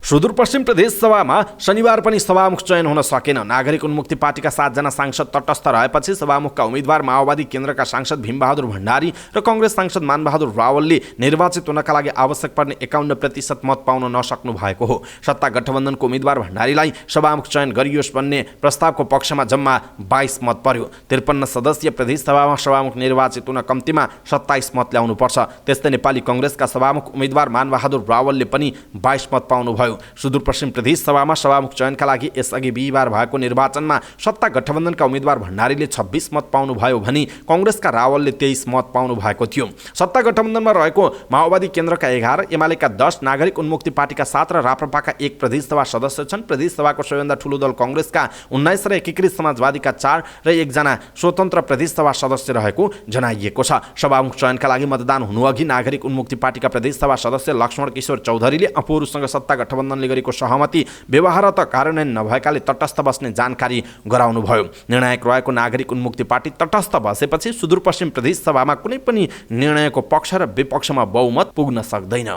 सुदूरपश्चिम प्रदेश सभामा शनिबार पनि सभामुख चयन हुन सकेन। नागरिक उन्मुक्ति पार्टीका 7 जना सांसद तटस्थ रहेपछि सभामुखका उम्मेद्वार माओवादी केन्द्रका सांसद भीमबहादुर भण्डारी र कांग्रेस सांसद मानबहादुर रावलले निर्वाचित हुनका लागि आवश्यक पर्ने 51% मत पाउन नसक्नु भएको हो। सत्ता गठबन्धनको उम्मेद्वार भण्डारीलाई सभामुख चयन गरियोस् भन्ने प्रस्तावको पक्षमा जम्मा 22 मत पर्यो। 53 सदस्यीय प्रदेश सभामा सभामुख निर्वाचित हुन कम्तीमा 27 मत ल्याउनुपर्छ। त्यस्तै नेपाली कांग्रेसका सभामुख उम्मेद्वार मानबहादुर रावलले पनि 22 मत पाउनुभयो। सुदूरपश्चिम प्रदेश सभामा सभामुख चयनका लागि यसअघि बिहिबार भएको निर्वाचनमा सत्ता गठबन्धनका उम्मेद्वार भण्डारीले 26 मत पाउनुभयो भने कांग्रेसका रावलले 23 मत पाउनु भएको थियो। सत्ता गठबन्धनमा रहेको माओवादी केन्द्रका 11, एमालेका 10, नागरिक उन्मुक्ति पार्टीका 7 र राप्रपाका 1 प्रदेश सभा सदस्य छन्। प्रदेश सभाको सबैभन्दा ठूलो दल कांग्रेसका 19 र एकीकृत समाजवादीका 4 र 1 जना स्वतन्त्र प्रदेश सभा सदस्य रहेको जनाइएको छ। सभामुख चयनका लागि मतदान हुनुअघि नागरिक उन्मुक्ति पार्टीका प्रदेश सभा सदस्य लक्ष्मण किशोर चौधरीले आफूहरूसँग सत्ता गठबन्धनले गरेको सहमति व्यवहार त कार्यान्वयन नभएकाले तटस्थ बस्ने जानकारी गराउनुभयो। निर्णायक रहेको नागरिक उन्मुक्ति पार्टी तटस्थ बसेपछि सुदूरपश्चिम प्रदेश सभामा कुनै पनि निर्णयको पक्ष र विपक्षमा बहुमत पुग्न सक्दैन।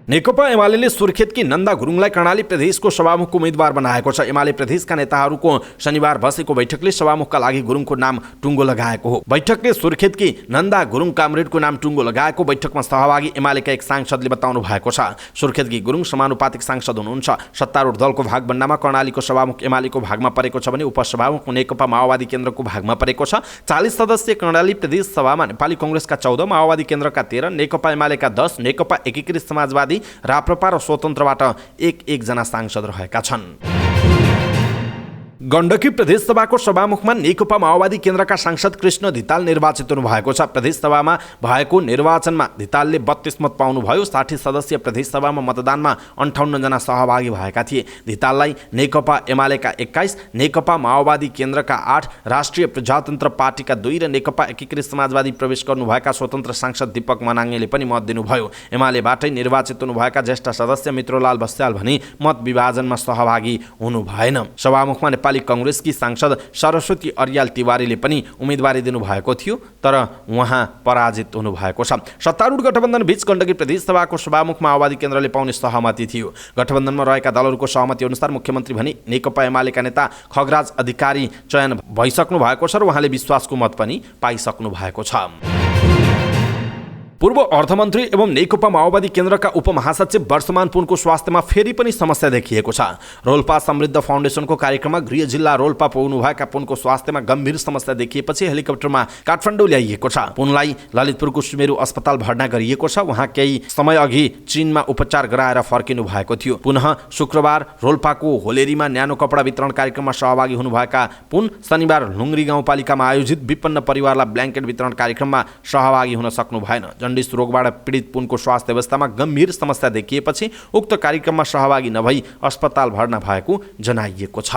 नेकपा एमाले सुर्खेतकी नन्दा गुरुङलाई कर्णाली प्रदेशको सभामुखको उम्मेद्वार बनाएको छ। एमाले प्रदेशका नेताहरूको शनिबार बसेको बैठकले सभामुखका लागि गुरुङको नाम टुङ्गो लगाएको हो। बैठकले सुर्खेतकी नन्दा गुरुङ कामरेडको नाम टुङ्गो लगाएको बैठकमा सहभागी एमालेका एक सांसदले बताउनु भएको छ। सुर्खेतकी गुरुङ समानुपातिक सांसद हुनुहुन्छ। सत्तारूढ दलको भाग बन्नमा कर्णालीको सभामुख एमालेको भागमा परेको छ भने उपसभामुख नेकपा माओवादी केन्द्रको भागमा परेको छ। 40 सदस्यीय कर्णाली प्रदेश सभामा नेपाली कांग्रेसका 14, माओवादी केन्द्रका 13, नेकपा एमालेका 10, नेकपा एकीकृत समाजवादी, राप्रपा र स्वतन्त्रबाट एक जना सांसद रहेका छन्। गण्डकी प्रदेश सभाको सभामुखमा नेकपा माओवादी केन्द्रका सांसद कृष्ण धिताल निर्वाचित हुनुभएको छ। प्रदेश सभामा भएको निर्वाचनमा धितालले 32 मत पाउनुभयो। 60 सदस्यीय प्रदेश सभामा मतदानमा 58 जना सहभागी भएका थिए। धिताललाई नेकपा एमालेका 21, नेकपा माओवादी केन्द्रका 8, राष्ट्रिय प्रजातन्त्र पार्टीका 2 र नेकपा एकीकृत समाजवादी प्रवेश गर्नुभएका स्वतन्त्र सांसद दीपक मनाङेले पनि मत दिनुभयो। एमालेबाटै निर्वाचित हुनुभएका ज्येष्ठ सदस्य मित्रलाल बस्याल भने मत विभाजनमा सहभागी हुनु भएन। सभामुखमा नेपाली कांग्रेसकी सांसद सरस्वती अर्याल तिवारीले पनि उम्मेदवारी दिनुभएको थियो, तर उहाँ पराजित हुनुभएको छ। सत्तारूढ गठबन्धन बीच गण्डकी प्रदेश सभाको सभामुख माओवादी केन्द्रले पाउने सहमति थियो। गठबन्धनमा रहेका दलहरूको सहमति अनुसार मुख्यमन्त्री भने नेकपा एमालेका नेता खगराज अधिकारी चयन भइसक्नु भएको छ र उहाँले विश्वासको मत पनि पाइसक्नु भएको छ। पूर्व अर्थमन्त्री एवं नेकपा माओवादी केन्द्रका उपमहासचिव वर्षमान पुनको स्वास्थ्यमा फेरि पनि समस्या देखिएको छ। रोल्पा समृद्ध फाउन्डेसनको कार्यक्रममा गृह जिल्ला रोल्पा पुग्नुभएका पुनको स्वास्थ्यमा गम्भीर समस्या देखिएपछि हेलिकप्टरमा काठमाडौँ ल्याइएको छ। पुनलाई ललितपुरको सुमेरु अस्पताल भर्ना गरिएको छ। उहाँ केही समय अघि चीनमा उपचार गराएर फर्किनु भएको थियो। पुनः शुक्रबार रोल्पाको होलेरीमा न्यानो कपडा वितरण कार्यक्रममा सहभागी हुनुभएका पुन शनिबार लुङ्ग्री गाउँपालिकामा आयोजित विपन्न परिवारलाई ब्ल्याङ्केट वितरण कार्यक्रममा सहभागी हुन सक्नु भएन। जन्डिस रोगबाट पीडित पुनको स्वास्थ्य अवस्थामा गम्भीर समस्या देखिएपछि उक्त कार्यक्रममा सहभागी नभई अस्पताल भर्ना भएको जनाइएको छ।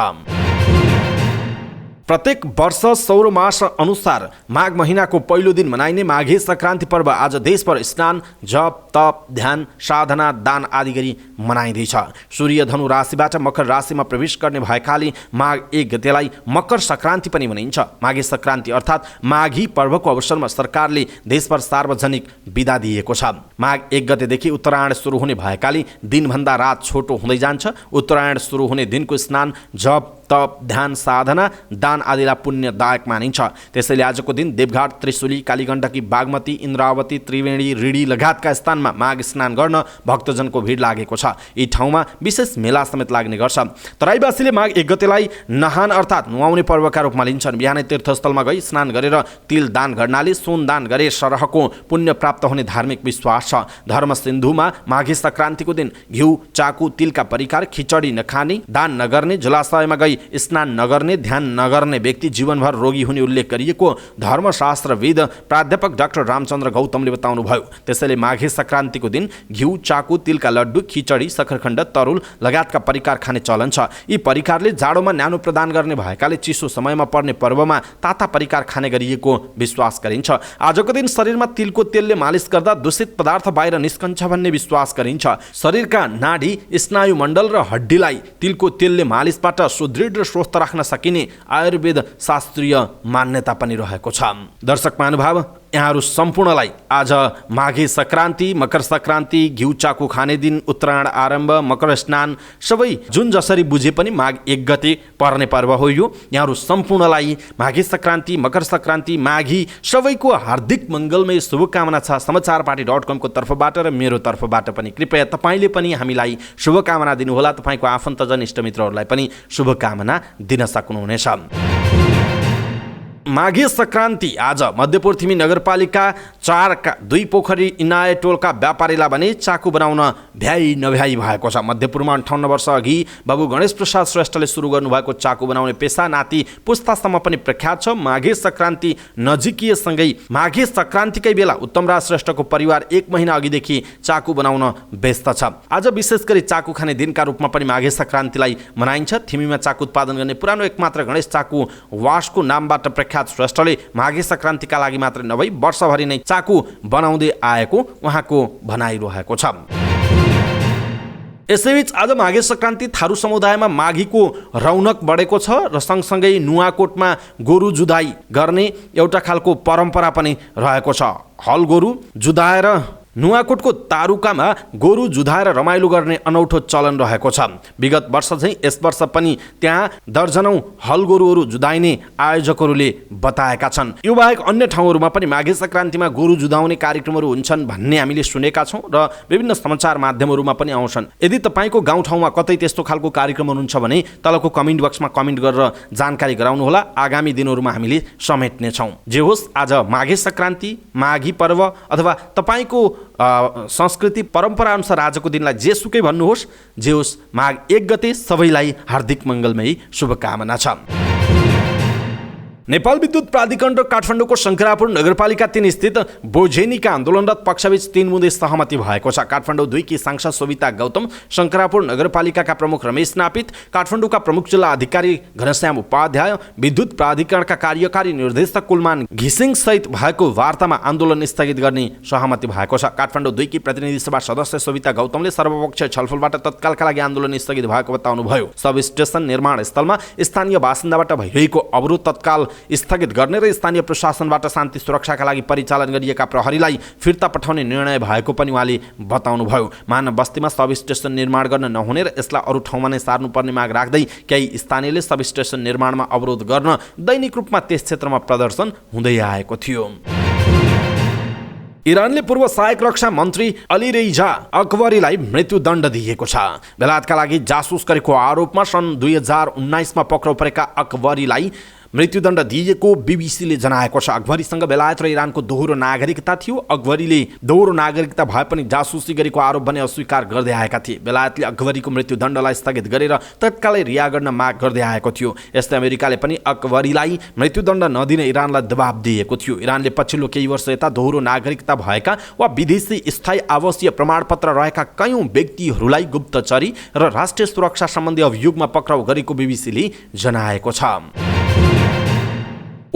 प्रत्येक वर्ष सौर मास अनुसार माघ महिनाको पहिलो दिन मनाइने माघे संक्रान्ति पर्व आज देशभर स्नान, जप, तप, ध्यान, साधना, दान आदि गरी मनाइँदैछ। सूर्य धनु राशिबाट मकर राशिमा प्रवेश गर्ने भएकाले माघ 1 गतेलाई मकर संक्रान्ति पनि भनिन्छ। माघे संक्रान्ति अर्थात् माघी पर्वको अवसरमा सरकारले देशभर सार्वजनिक बिदा दिएको छ। माघ 1 गतेदेखि उत्तरायण सुरु हुने भएकाले दिनभन्दा रात छोटो हुँदै जान्छ। उत्तरायण सुरु हुने दिनको स्नान, जप, तप, ध्यान, साधना, दान आदिलाई पुण्यदायक मानिन्छ। त्यसैले आजको दिन देवघाट, त्रिशुली, कालीगण्डकी, बागमती, इन्द्रावती, त्रिवेणी, रिडी लगायतका स्थानमा माघ स्नान गर्न भक्तजनको भिड लागेको छ। यी ठाउँमा विशेष मेला समेत लाग्ने गर्छ। तराईवासीले माघ 1 गतेलाई नहान अर्थात् नुहाउने पर्वका रूपमा लिन्छन्। बिहानै तीर्थस्थलमा गई स्नान गरेर तिल दान गर्नाले सोन दान गरे सरहको पुण्य प्राप्त हुने धार्मिक विश्वास छ। धर्म सिन्धुमा माघे संक्रान्तिको दिन घिउ, चाकु, तिलका परिकार, खिचडी नखाने, दान नगर्ने, जलाशयमा गई स्नान नगर्ने, ध्यान नगर्ने व्यक्ति जीवनभर रोगी हुने उल्लेख गरिएको धर्मशास्त्रविद प्राध्यापक डाक्टर रामचन्द्र गौतमले बताउनुभयो। त्यसैले माघे संक्रान्तिको दिन घिउ, चाकु, तिलका लड्डु, खिचडी, सखरखण्ड, तरुल लगायतका परिकार खाने चलन छ। यी परिकारले जाडोमा न्यानो प्रदान गर्ने भएकाले चिसो समयमा पर्ने पर्वमा ताता परिकार खाने गरिएको विश्वास गरिन्छ। आजको दिन शरीरमा तिलको तेलले मालिस गर्दा दूषित पदार्थ बाहिर निस्कन्छ भन्ने विश्वास गरिन्छ। शरीरका नाडी, स्नायुमण्डल र हड्डीलाई तिलको तेलले मालिसबाट सुदृढ र स्वस्थ राख्न सकिने आयुर्वेद शास्त्रीय मान्यता पनि रहेको छ। दर्शक महानुभाव, यहाँहरू सम्पूर्णलाई आज माघे संक्रान्ति, मकर संक्रान्ति, घिउ चाकु खाने दिन, उत्तरायण आरम्भ, मकर स्नान सबै जुन जसरी बुझे पनि माघ 1 गते पर्ने पर्व हो यो। यहाँहरू सम्पूर्णलाई माघे संक्रान्ति, मकर संक्रान्ति, माघी सबैको हार्दिक मङ्गलमय शुभकामना छ समाचारपाटी.com को तर्फबाट र मेरो तर्फबाट पनि। कृपया तपाईँले पनि हामीलाई शुभकामना दिनुहोला। तपाईँको आफन्तजन इष्टमित्रहरूलाई पनि शुभकामना दिन सक्नुहुनेछ। माघे संक्रान्ति आज मध्यपृथ्वी नगरपालिका 4 का 2 पोखरी इनाय टोलका व्यापारीलाई भने चाकु बनाउन भ्याइ नभ्याइ भएको छ। मध्यपुरमा 58 वर्ष अघि बाबु गणेश प्रसाद श्रेष्ठले सुरु गर्नुभएको चाकु बनाउने पेसा नाति पुस्तासम्म पनि प्रख्यात छ। माघे संक्रान्ति नजिकिएसँगै माघे संक्रान्तिकै बेला उत्तमराज श्रेष्ठको परिवार 1 महिना अघिदेखि चाकु बनाउन व्यस्त छ। आज विशेष गरी चाकु खाने दिनका रूपमा पनि माघे संक्रान्तिलाई मनाइन्छ। थिमीमा चाकु उत्पादन गर्ने पुरानो एकमात्र गणेश चाकु वासको नामबाट प्रख्यात श्रेष्ठले माघे संक्रान्तिका लागि मात्र नभई वर्षभरि नै चाकु बनाउँदै आएको उहाँको भनाइरहेको छ। यसैबीच आज माघे संक्रान्ति थारू समुदायमा माघीको रौनक बढेको छ र सँगसँगै नुवाकोटमा गोरु जुधाइ गर्ने एउटा खालको परम्परा पनि रहेको छ। हल गोरु जुधाएर नुवाकोटको तारुकामा गोरु जुधाएर रमाइलो गर्ने अनौठो चलन रहेको छ। विगत वर्ष चाहिँ यस वर्ष पनि त्यहाँ दर्जनौं हल गोरुहरू जुधाइने आयोजकहरूले बताएका छन्। यो बाहेक अन्य ठाउँहरूमा पनि माघे सङ्क्रान्तिमा गोरु जुधाउने कार्यक्रमहरू हुन्छन् भन्ने हामीले सुनेका छौँ र विभिन्न समाचार माध्यमहरूमा पनि आउँछन्। यदि तपाईँको गाउँठाउँमा कतै त्यस्तो खालको कार्यक्रम हुनुहुन्छ भने तलको कमेन्ट बक्समा कमेन्ट गरेर जानकारी गराउनुहोला। आगामी दिनहरूमा हामीले समेट्नेछौँ। जे होस्, आज माघे सङ्क्रान्ति, माघी पर्व अथवा तपाईँको संस्कृति परम्परा अनुसार आजको दिनलाई जेसुकै भन्नुहोस्, जे होस्, माघ 1 गते सबैलाई हार्दिक मङ्गलमयी शुभकामना छ। नेपाल विद्युत प्राधिकरण र काठमाडौँको शङ्करापुर नगरपालिका 3 स्थित बोझेनीका आन्दोलनरत पक्षबीच 3 बुँदे सहमति भएको छ। काठमाडौँ 2 की सांसद सोभिता गौतम, शङ्करापुर नगरपालिकाका प्रमुख रमेश नापित, काठमाडौँका प्रमुख जिल्ला अधिकारी घनश्याम उपाध्याय, विद्युत प्राधिकरणका कार्यकारी निर्देशक कुलमान घिसिङ सहित भएको वार्तामा आन्दोलन स्थगित गर्ने सहमति भएको छ। काठमाडौँ 2 की प्रतिनिधि सभा सदस्य सोभिता गौतमले सर्वपक्षीय छलफलबाट तत्कालका लागि आन्दोलन स्थगित भएको बताउनुभयो। सब स्टेसन निर्माण स्थलमा स्थानीय बासिन्दाबाट भइरहेको अवरोध तत्काल स्थगित गर्ने र स्थानीय प्रशासनबाट शान्ति सुरक्षाका लागि परिचालन गरिएका प्रहरीलाई फिर्ता पठाउने निर्णय भएको पनि उहाँले बताउनुभयो। मानव बस्तीमा सब स्टेसन निर्माण गर्न नहुने र यसलाई अरू ठाउँमा नै सार्नुपर्ने माग राख्दै केही स्थानीयले सब स्टेसन निर्माणमा अवरोध गर्न दैनिक रूपमा त्यस क्षेत्रमा प्रदर्शन हुँदै आएको थियो। इरानले पूर्व सहायक रक्षा मन्त्री अलीरेजा अकबरीलाई मृत्युदण्ड दिएको छ। बेलायतका लागि जासुस गरेको आरोपमा सन् 2019मा पक्राउ परेका अकबरीलाई मृत्युदण्ड दिएको बीबीसीले जनाएको छ। अकबरीसँग बेलायत र इरानको दोहोरो नागरिकता थियो। अकबरीले दोहोरो नागरिकता भए पनि जासुसी गरेको आरोप भने अस्वीकार गर्दै आएका थिए। बेलायतले अकबरीको मृत्युदण्डलाई स्थगित गरेर तत्कालै रिहा गर्न माग गर्दै आएको थियो। यस्तै अमेरिकाले पनि अकबरीलाई मृत्युदण्ड नदिने इरानलाई दबाब दिएको थियो। इरानले पछिल्लो केही वर्ष यता दोहोरो नागरिकता भएका वा विदेशी स्थायी आवासीय प्रमाणपत्र रहेका कयौं व्यक्तिहरूलाई गुप्तचरी र राष्ट्रिय सुरक्षा सम्बन्धी अभियोगमा पक्राउ गरेको बीबीसीले जनाएको छ।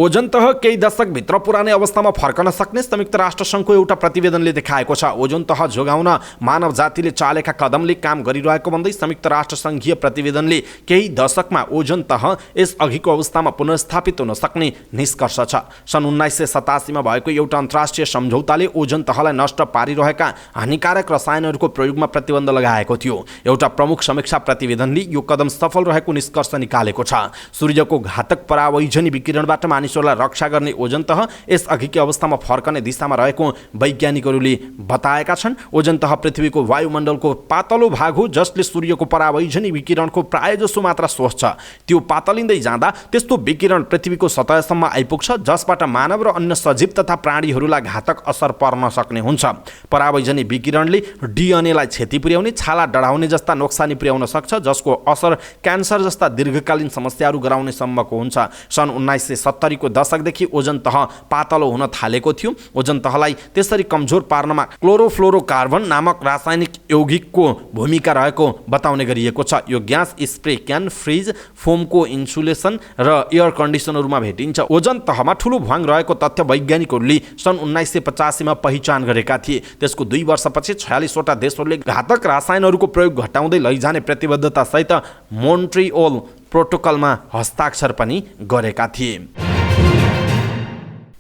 ओजन-तह केही दशकभित्र पुरानै अवस्थामा फर्कन सक्ने संयुक्त राष्ट्रसङ्घको एउटा प्रतिवेदनले देखाएको छ। ओजन-तह जोगाउन मानव जातिले चालेका कदमले काम गरिरहेको भन्दै संयुक्त राष्ट्रसङ्घीय प्रतिवेदनले केही दशकमा ओजन-तह यस अघिको अवस्थामा पुनर्स्थापित हुन सक्ने निष्कर्ष छ। सन् 1987मा भएको एउटा अन्तर्राष्ट्रिय सम्झौताले ओजन-तहलाई नष्ट पारिरहेका हानिकारक रसायनहरूको प्रयोगमा प्रतिबन्ध लगाएको थियो। एउटा प्रमुख समीक्षा प्रतिवेदनले यो कदम सफल रहेको निष्कर्ष निकालेको छ। सूर्यको घातक परावैजनी विकिरणबाट मानिसहरूलाई रक्षा गर्ने ओजन-तह यस अघिकै अवस्थामा फर्कने दिशामा रहेको वैज्ञानिकहरूले बताएका छन्। ओजन-तह पृथ्वीको वायुमण्डलको पातलो भाग हो जसले सूर्यको परावैजनी विकिरणको प्रायजसो मात्रा सोच्छ। त्यो पातलिँदै जाँदा त्यस्तो विकिरण पृथ्वीको सतहसम्म आइपुग्छ जसबाट मानव र अन्य सजीव तथा प्राणीहरूलाई घातक असर पर्न सक्ने हुन्छ। परावैजनी विकिरणले डीएनएलाई क्षति पुर्याउने, छाला डढाउने जस्ता नोक्सानी पुर्याउन सक्छ जसको असर क्यान्सर जस्ता दीर्घकालीन समस्याहरू गराउने सम्मको हुन्छ। सन् 1970 को दशकदेखि ओजन तह पातलो हुन थालेको थियो। ओजन तहलाई त्यसरी कमजोर पार्नमा क्लोरोफ्लोरोकार्बन नामक रासायनिक यौगिकको भूमिका रहेको बताउने गरिएको छ। यो ग्यास स्प्रे क्यान, फ्रिज, फोमको इन्सुलेसन र एयर कन्डिसनरमा भेटिन्छ। ओजन तहमा ठूलो भ्वाङ रहेको तथ्य वैज्ञानिकहरूले सन् 1985मा पहिचान गरेका थिए। त्यसको 2 वर्षपछि 46 वटा देशहरूले घातक रसायनहरूको प्रयोग घटाउँदै लैजाने प्रतिबद्धता सहित मोन्ट्रियल प्रोटोकलमा हस्ताक्षर पनि गरेका थिए।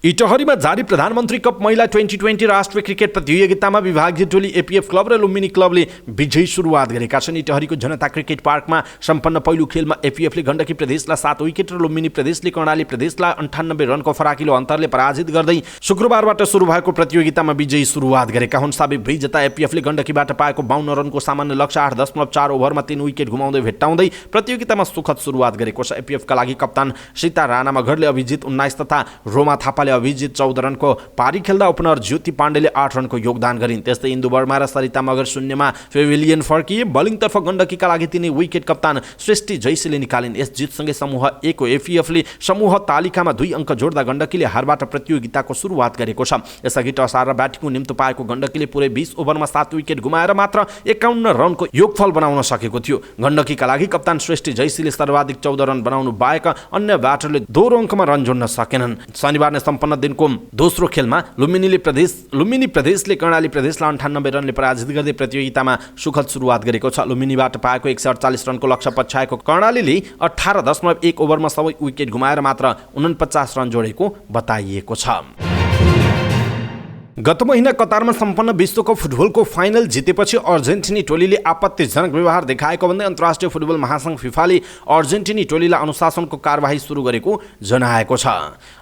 इटहरीमा जारी प्रधानमन्त्री कप महिला 2020 राष्ट्रिय क्रिकेट प्रतियोगितामा विभागीय टोली एपीएफ क्लब र लुम्बिनी क्लबले विजयी सुरुवात गरेका छन्। इटहरीको जनता क्रिकेट पार्कमा सम्पन्न पहिलो खेलमा एपीएफले गण्डकी प्रदेशलाई 7 विकेट र लुम्बिनी प्रदेशले कर्णाली प्रदेशलाई 98 रनको फराकिलो अन्तरले पराजित गर्दै शुक्रबारबाट सुरु भएको प्रतियोगितामा विजयी सुरुवात गरेका हुन्। साबिक विजेता एपीएफले गण्डकीबाट पाएको 52 रनको सामान्य लक्ष्य 8.4 ओभरमा 3 विकेट गुमाउँदै भेट्टाउँदै प्रतियोगितामा सुखद सुरुवात गरेको छ। एपीएफका लागि कप्तान सीता राणा मगरले अभिजित 19 तथा रोमा थापाले अभिजित 14 रनको पारी खेल्दा ओपनर ज्योति पाण्डेले 8 रनको योगदान गरिन्। त्यस्तै इन्दु वर्मा र सरिता मगर शून्यमा पेभिलियन फर्किए। बलिङतर्फ गण्डकीका लागि 3 विकेट कप्तान सृष्टि जैसीले निकालिन्। यस जितसँगै समूह ए को एपीएफले समूह तालिकामा 2 अङ्क जोड्दा गण्डकीले हारबाट प्रतियोगिताको सुरुवात गरेको छ। यसअघि टस हारेर ब्याटिङको निम्तो पाएको गण्डकीले पुरै 20 ओभरमा 7 विकेट गुमाएर मात्र 51 रनको योगफल बनाउन सकेको थियो। गण्डकीका लागि कप्तान सृष्टि जैसीले सर्वाधिक 14 रन बनाउनु बाहेक अन्य ब्याटरले दोहोरो अङ्कमा रन जोड्न सकेनन्। शनिबार नै सम्पन्न दिनको दोस्रो खेलमा लुम्बिनी प्रदेशले कर्णाली प्रदेशलाई 98 रनले पराजित गर्दै प्रतियोगितामा सुखद सुरुवात गरेको छ। लुम्बिनीबाट पाएको 148 रनको लक्ष्य पछ्याएको कर्णालीले 18.1 ओभरमा सबै विकेट गुमाएर मात्र 49 रन जोडेको बताइएको छ। गत महिना कतारमा सम्पन्न विश्वकप फुटबलको फाइनल जितेपछि अर्जेन्टिनी टोलीले आपत्तिजनक व्यवहार देखाएको भन्दै अन्तर्राष्ट्रिय फुटबल महासङ्घ फिफाले अर्जेन्टिनी टोलीलाई अनुशासनको कारबाही सुरु गरेको जनाएको छ।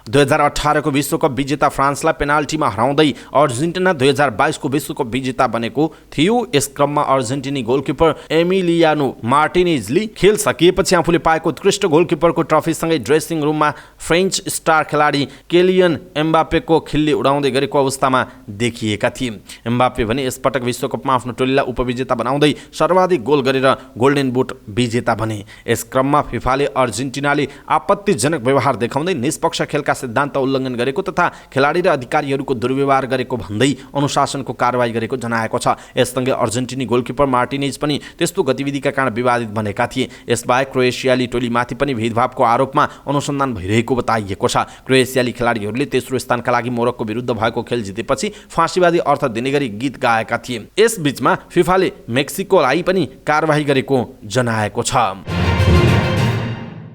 2018को विश्वकप विजेता फ्रान्सलाई पेनाल्टीमा हराउँदै अर्जेन्टिना 2022को विश्वकप विजेता बनेको थियो। यस क्रममा अर्जेन्टिनी गोलकिपर एमिलियानो मार्टिनेजले खेल सकिएपछि आफूले पाएको उत्कृष्ट गोलकिपरको ट्रफीसँगै ड्रेसिङ रुममा फ्रेन्च स्टार खेलाडी केलियन एम्बापेको खिल्ली उडाउँदै गरेको अवस्थामा देखिएका थिए। एम्बापे भने यसपटक विश्वकपमा आफ्नो टोलीलाई उपविजेता बनाउँदै सर्वाधिक गोल गरेर गोल्डन बुट विजेता बने। यस क्रममा फिफाले अर्जेन्टिनाले आपत्तिजनक व्यवहार देखाउँदै निष्पक्ष खेलका सिद्धान्त उल्लङ्घन गरेको तथा खेलाडी र अधिकारीहरूको दुर्व्यवहार गरेको भन्दै अनुशासनको कारबाही गरेको जनाएको छ। यससँगै अर्जेन्टिनी गोलकिपर मार्टिनेज पनि त्यस्तो गतिविधिका कारण विवादित बनेका थिए। यसबाहेक क्रोएसियाली टोलीमाथि पनि भेदभावको आरोपमा अनुसन्धान भइरहेको बताइएको छ। क्रोएसियाली खेलाडीहरूले तेस्रो स्थानका लागि मोरक्को विरुद्ध भएको खेल जितेपछि फाँसीवादी अर्थ दिने गरी गीत गाएका थिए। यस बीचमा फिफाले मेक्सिकोलाई पनि कारबाही गरेको जनाएको छ।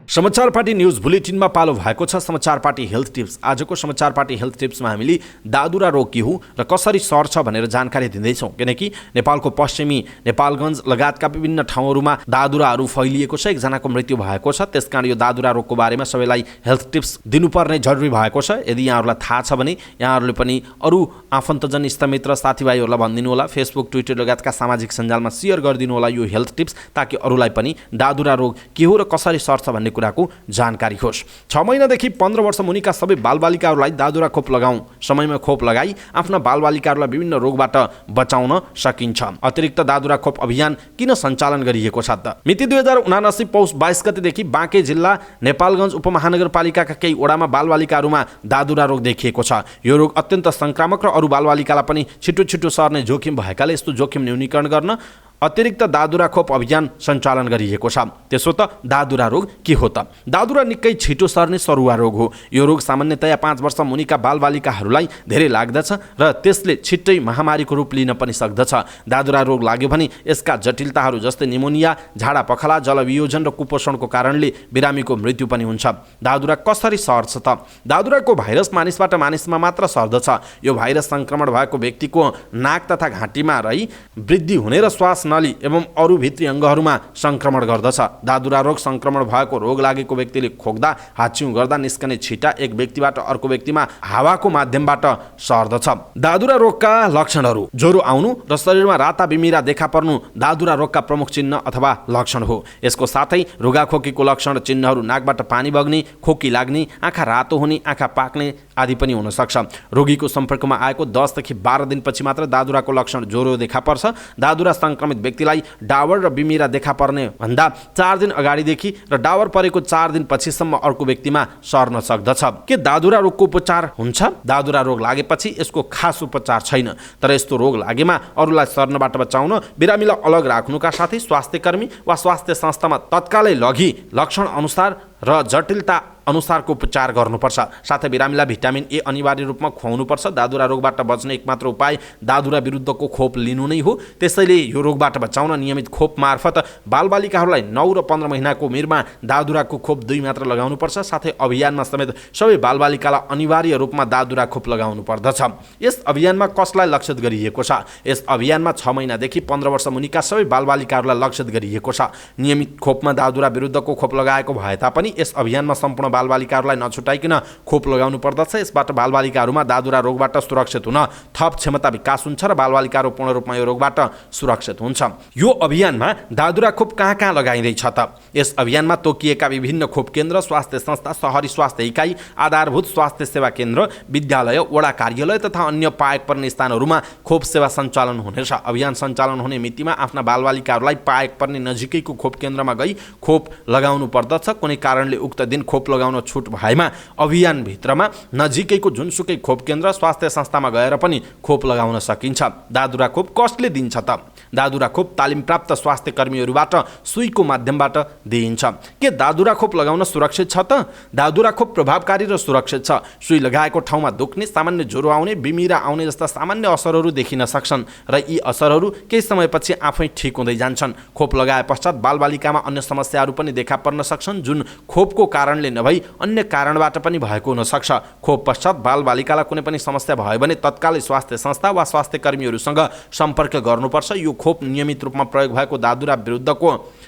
समाचार पार्टी न्युज बुलेटिनमा पालो भएको छ समाचार पार्टी हेल्थ टिप्स। आजको समाचार पार्टी हेल्थ टिप्समा हामीले दादुरा रोग के हो र कसरी सर्छ भनेर जानकारी दिँदैछौँ, किनकि नेपालको पश्चिमी नेपालगञ्ज लगायतका विभिन्न ठाउँहरूमा दादुराहरू फैलिएको छ। एकजनाको मृत्यु भएको छ। त्यसकारण यो दादुरा रोगको बारेमा सबैलाई हेल्थ टिप्स दिनुपर्ने जरुरी भएको छ। यदि यहाँहरूलाई थाहा छ भने यहाँहरूले पनि अरू आफन्तजन इष्टमित्र साथीभाइहरूलाई भनिदिनु होला। फेसबुक ट्विटर लगायतका सामाजिक सञ्जालमा सेयर गरिदिनु होला यो हेल्थ टिप्स, ताकि अरूलाई पनि दादुरा रोग के हो र कसरी सर्छ भन्ने कुराको जानकारी होस्। 6 महिनादेखि 15 वर्ष मुनिका सबै बालबालिकाहरूलाई दादुरा खोप लगाउँ। समयमा खोप लगाई आफ्ना बालबालिकाहरूलाई विभिन्न रोगबाट बचाउन सकिन्छ। अतिरिक्त दादुरा खोप अभियान किन सञ्चालन गरिएको छ त? मिति 2079 पौष 22 गतेदेखि बाँके जिल्ला नेपालगञ्ज उपमहानगरपालिकाका केही वडामा बालबालिकाहरूमा दादुरा रोग देखिएको छ। यो रोग अत्यन्त संक्रामक र अरू बालबालिकालाई पनि छिटो सर्ने जोखिम भएकाले यस्तो जोखिम न्यूनीकरण गर्न अतिरिक्त दादुरा खोप अभियान सञ्चालन गरिएको छ। त्यसो त दादुरा रोग के हो त? दादुरा निकै छिटो सर्ने सरुवा रोग हो। यो रोग सामान्यतया 5 वर्ष मुनिका बालबालिकाहरूलाई धेरै लाग्दछ र त्यसले छिट्टै महामारीको रूप लिन पनि सक्दछ। दादुरा रोग लाग्यो भने यसका जटिलताहरू जस्तै निमोनिया, झाडा पखाला, जलवियोजन र कुपोषणको कारणले बिरामीको मृत्यु पनि हुन्छ। दादुरा कसरी सर्छ त? दादुराको भाइरस मानिसबाट मानिसमा मात्र सर्दछ। यो भाइरस संक्रमण भएको व्यक्तिको नाक तथा घाँटीमा रही वृद्धि हुने र श्वास नली एवं अरू भित्री अङ्गहरूमा संक्रमण गर्दछ। दादुरा रोग संक्रमण भएको रोग लागेको व्यक्तिले खोक्दा, हाच्छिउँ गर्दा निस्कने छिटा एक व्यक्तिबाट अर्को व्यक्तिमा हावाको माध्यमबाट सर्दछ। दादुरा रोगका लक्षणहरू: ज्वरो आउनु र शरीरमा राता बिमिरा देखा पर्नु दादुरा रोगका प्रमुख चिन्ह अथवा लक्षण हो। यसको साथै रुगाखोकीको लक्षण चिन्हहरू नाकबाट पानी बग्ने, खोकी लाग्ने, आँखा रातो हुने, आँखा पाक्ने आदि पनि हुन सक्छ। रोगीको सम्पर्कमा आएको 10 देखि 12 दिनपछि मात्र दादुराको लक्षण ज्वरो देखा पर्छ। दादुरा संक्रमित व्यक्तिलाई डावर र बिमिरा देखा पर्ने भन्दा 4 दिन अगाडिदेखि र डावर परेको 4 दिन पछिसम्म अर्को व्यक्तिमा सर्न सक्दछ। के दादुरा रोगको उपचार हुन्छ? दादुरा रोग लागेपछि यसको खास उपचार छैन, तर यस्तो रोग लागेमा अरूलाई सर्नबाट बचाउन बिरामीलाई अलग राख्नुका साथै स्वास्थ्यकर्मी वा स्वास्थ्य संस्थामा तत्कालै लगी लक्षण अनुसार र जटिलता अनुसारको उपचार गर्नुपर्छ। साथै बिरामीलाई भिटामिन ए अनिवार्य रूपमा खुवाउनुपर्छ। दादुरा रोगबाट बच्ने एकमात्र उपाय दादुरा विरुद्धको खोप लिनु नै हो। त्यसैले यो रोगबाट बचाउन नियमित खोप मार्फत बालबालिकाहरूलाई 9 र 15 महिनाको उमेरमा दादुराको खोप 2 मात्र लगाउनुपर्छ। साथै अभियानमा समेत सबै बालबालिकालाई अनिवार्य रूपमा दादुरा खोप लगाउनु पर्दछ। यस अभियानमा कसलाई लक्षित गरिएको छ? यस अभियानमा 6 महिनादेखि 15 वर्ष मुनिका सबै बालबालिकाहरूलाई लक्षित गरिएको छ। नियमित खोपमा दादुरा विरुद्धको खोप लगाएको भए तापनि यस अभियानमा सम्पूर्ण बालबालिकाहरूलाई नछुटाइकन खोप लगाउनु पर्दछ। यसबाट बालबालिकाहरूमा दादुरा रोगबाट सुरक्षित हुन थप क्षमता विकास हुन्छ र बालबालिकाहरू पूर्ण रूपमा यो रोगबाट सुरक्षित हुन्छ। यो अभियानमा दादुरा खोप कहाँ लगाइँदैछ त? यस अभियानमा तोकिएका विभिन्न खोप केन्द्र, स्वास्थ्य संस्था, शहरी स्वास्थ्य इकाइ, आधारभूत स्वास्थ्य सेवा केन्द्र, विद्यालय, वडा कार्यालय तथा अन्य पाएक पर्ने स्थानहरूमा खोप सेवा सञ्चालन हुनेछ। अभियान सञ्चालन हुने मितिमा आफ्ना बालबालिकाहरूलाई पाएक पर्ने नजिकैको खोप केन्द्रमा गई खोप लगाउनु पर्दछ। कुनै कारणले उक्त दिन खोप लगाउन छुट भएमा अभियानभित्रमा नजिकैको जुनसुकै खोप केन्द्र, स्वास्थ्य संस्थामा गएर पनि खोप लगाउन सकिन्छ। दादुरा खोप कसले दिन्छ त? दादुरा खोप तालिमप्राप्त स्वास्थ्य कर्मीहरूबाट सुईको माध्यमबाट दिइन्छ। के दादुरा खोप लगाउन सुरक्षित छ त? दादुरा खोप प्रभावकारी र सुरक्षित छ। सुई लगाएको ठाउँमा दुख्ने, सामान्य ज्वरो आउने, बिमिरा आउने जस्ता सामान्य असरहरू देखिन सक्छन् र यी असरहरू केही समयपछि आफै ठिक हुँदै जान्छन्। खोप लगाए पश्चात बालबालिकामा अन्य समस्याहरू पनि देखा पर्न सक्छन् जुन खोपको कारणले नभई अन्य कारणबाट पनि भएको हुन सक्छ। खोप पश्चात बालबालिकालाई कुनै पनि समस्या भयो भने तत्कालै स्वास्थ्य संस्था वा स्वास्थ्य कर्मीहरूसँग सम्पर्क गर्नुपर्छ। यो खोप नियमित रूपमा प्रयोग भएको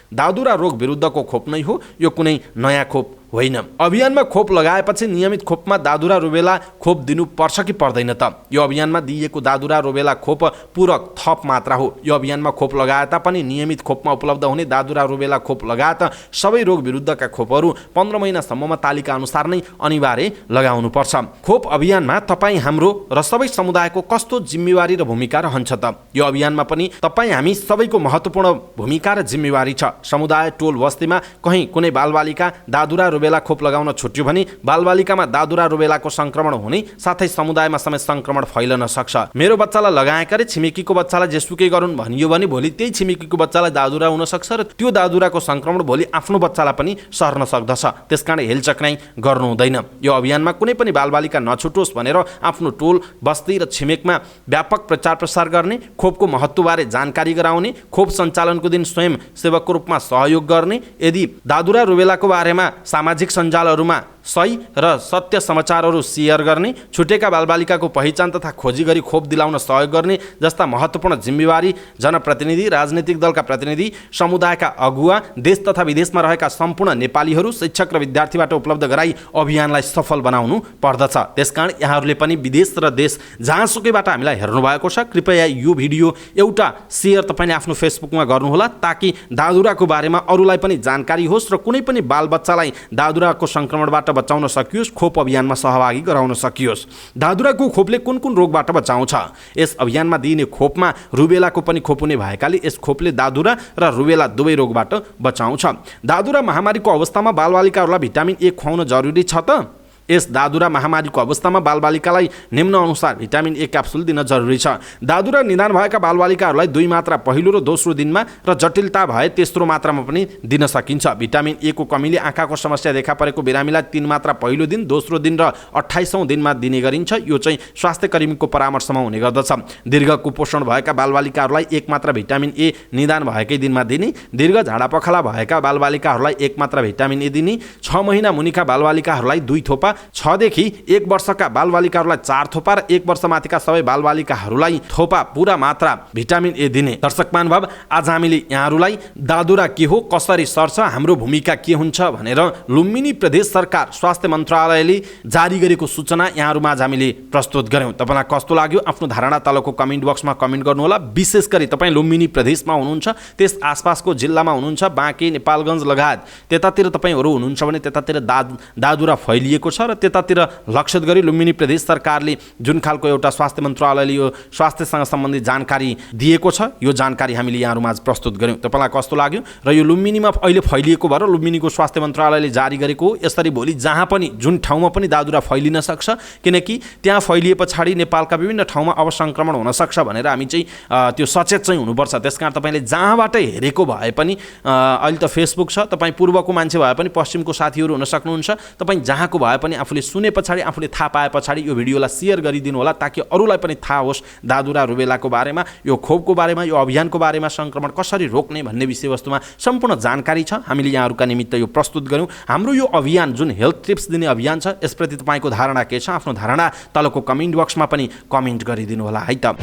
दादुरा रोग विरुद्धको खोप नै हो, यो कुनै नयाँ खोप होइन। अभियानमा खोप लगाएपछि नियमित खोपमा दादुरा रुबेला खोप दिनुपर्छ कि पर्दैन त? यो अभियानमा दिइएको दादुरा रुबेला खोप पूरक थप मात्रा हो। यो अभियानमा खोप लगाए तापनि नियमित खोपमा उपलब्ध हुने दादुरा रुबेला खोप लगायत सबै रोग विरुद्धका खोपहरू 15 महिनासम्ममा तालिका अनुसार नै अनिवार्य लगाउनुपर्छ। खोप अभियानमा तपाईँ हाम्रो र सबै समुदायको कस्तो जिम्मेवारी र भूमिका रहन्छ त? यो अभियानमा पनि तपाईँ हामी सबैको महत्त्वपूर्ण भूमिका र जिम्मेवारी छ। समुदाय टोल बस्तीमा कहीँ कुनै बालबालिका दादुरा रुबेला खोप लगाउन छुट्यो भने बालबालिकामा दादुरा रुबेलाको संक्रमण हुने साथै समुदायमा समेत संक्रमण फैलन सक्छ। मेरो बच्चालाई लगाएका रे छिमेकीको बच्चालाई जेसुकै गरून् भनियो भने भोलि त्यही छिमेकीको बच्चालाई दादुरा हुन सक्छ र त्यो दादुराको संक्रमण भोलि आफ्नो बच्चालाई पनि सर्न सक्दछ। त्यसकारण हेलचक्राइ गर्नु हुँदैन। यो अभियानमा कुनै पनि बालबालिका नछुटोस् भनेर आफ्नो टोल बस्ती र छिमेकमा व्यापक प्रचार प्रसार गर्ने, खोपको महत्त्वबारे जानकारी गराउने, खोप सञ्चालनको दिन स्वयं सेवकको रूपमा सहयोग गर्ने, यदि दादुरा रुबेलाको बारेमा सामाजिक सञ्जालहरूमा सही र सत्य समाचारहरू सेयर गर्ने, छुटेका बालबालिकाको पहिचान तथा खोजी गरी खोप दिलाउन सहयोग गर्ने जस्ता महत्त्वपूर्ण जिम्मेवारी जनप्रतिनिधि, राजनीतिक दलका प्रतिनिधि, समुदायका अगुवा, देश तथा विदेशमा रहेका सम्पूर्ण नेपालीहरू, शिक्षक र विद्यार्थीबाट उपलब्ध गराई अभियानलाई सफल बनाउनु पर्दछ। त्यसकारण यहाँहरूले पनि विदेश र देश जहाँसुकैबाट हामीलाई हेर्नु भएको छ, कृपया यो भिडियो एउटा सेयर तपाईँले आफ्नो फेसबुकमा गर्नुहोला ताकि दादुराको बारेमा अरूलाई पनि जानकारी होस् र कुनै पनि बालबच्चालाई दादुराको संक्रमणबाट बचाउन सकियोस्, खोप अभियानमा सहभागी गराउन सकियोस्। दादुराको खोपले कुन कुन रोगबाट बचाउँछ? यस अभियानमा दिइने खोपमा रुबेलाको पनि खोप हुने भएकाले यस खोपले दादुरा र रुबेला दुवै रोगबाट बचाउँछ। दादुरा महामारीको अवस्थामा बालबालिकाहरूलाई भिटामिन ए खुवाउन जरुरी छ त? यस दादुरा महामारीको अवस्थामा बालबालिकालाई निम्न अनुसार भिटामिन ए क्याप्सुल दिन जरुरी छ। दादुरा निदान भएका बालबालिकाहरूलाई 2 मात्रा पहिलो र दोस्रो दिनमा र जटिलता भए तेस्रो मात्रामा पनि दिन सकिन्छ। भिटामिन ए को कमीले आँखाको समस्या देखा परेको बिरामीलाई 3 मात्रा पहिलो दिन, दोस्रो दिन र 28औं दिनमा दिने गरिन्छ। यो चाहिँ स्वास्थ्य कर्मीको परामर्शमा हुने गर्दछ। दीर्घ कुपोषण भएका बालबालिकाहरूलाई 1 मात्रा भिटामिन ए निदान भएकै दिनमा दिने, दीर्घ झाडापखाला भएका बालबालिकाहरूलाई 1 मात्रा भिटामिन ए दिने, 6 महिना मुनिका बालबालिकाहरूलाई 2 थोपा, 6 देखि 1 वर्षका बालबालिकाहरूलाई 4 थोपा र 1 वर्ष माथिका सबै बालबालिकाहरूलाई थोपा पूरा मात्रा भिटामिन ए दिने। दर्शक महानुभाव, आज हामीले यहाँहरूलाई दादुरा के हो, कसरी सर्छ, हाम्रो भूमिका के हुन्छ भनेर लुम्बिनी प्रदेश सरकार स्वास्थ्य मन्त्रालयले जारी गरेको सूचना यहाँहरूमा आज हामीले प्रस्तुत गर्यौं। तपाईलाई कस्तो लाग्यो आफ्नो धारणा तलको कमेन्ट बक्समा कमेन्ट गर्नुहोला। विशेष गरी तपाईँ लुम्बिनी प्रदेशमा हुनुहुन्छ, त्यस आसपासको जिल्लामा हुनुहुन्छ, बाँके, नेपालगञ्ज लगायत त्यतातिर तपाईँहरू हुनुहुन्छ भने त्यतातिर दादुरा फैलिएको छ र त्यतातिर लक्षित गरी लुम्बिनी प्रदेश सरकारले जुन खालको एउटा स्वास्थ्य मन्त्रालयले यो स्वास्थ्यसँग सम्बन्धित जानकारी दिएको छ, यो जानकारी हामीले यहाँहरूमा आज प्रस्तुत गर्यौं। तपाईलाई कस्तो लाग्यो र यो लुम्बिनीमा अहिले फैलिएको भएर लुम्बिनीको स्वास्थ्य मन्त्रालयले जारी गरेको यसरी भोलि जहाँ पनि जुन ठाउँमा पनि दादुरा फैलिन सक्छ, किनकि त्यहाँ फैलिए पछाडि नेपालका विभिन्न ठाउँमा अब संक्रमण हुन सक्छ भनेर हामी चाहिँ त्यो सचेत चाहिँ हुनुपर्छ। त्यसकारण तपाईँले जहाँबाट हेरेको भए पनि अहिले त फेसबुक छ, तपाईँ पूर्वको मान्छे भए पनि पश्चिमको साथीहरू हुन सक्नुहुन्छ, तपाईँ जहाँको भए पनि आफूले सुने पछाडि, आफूले थाहा पाए पछाडि यो भिडियोलाई सेयर गरिदिनु होला ताकि अरूलाई पनि थाहा होस् दादुरा रुबेलाको बारेमा, यो खोपको बारेमा, यो अभियानको बारेमा, संक्रमण कसरी रोक्ने भन्ने विषयवस्तुमा सम्पूर्ण जानकारी छ। हामीले यहाँहरूका निमित्त यो प्रस्तुत गर्यौं। हाम्रो यो अभियान जुन हेल्थ टिप्स दिने अभियान छ, यसप्रति तपाईँको धारणा के छ? आफ्नो धारणा तलको कमेन्ट बक्समा पनि कमेन्ट गरिदिनु होला है त।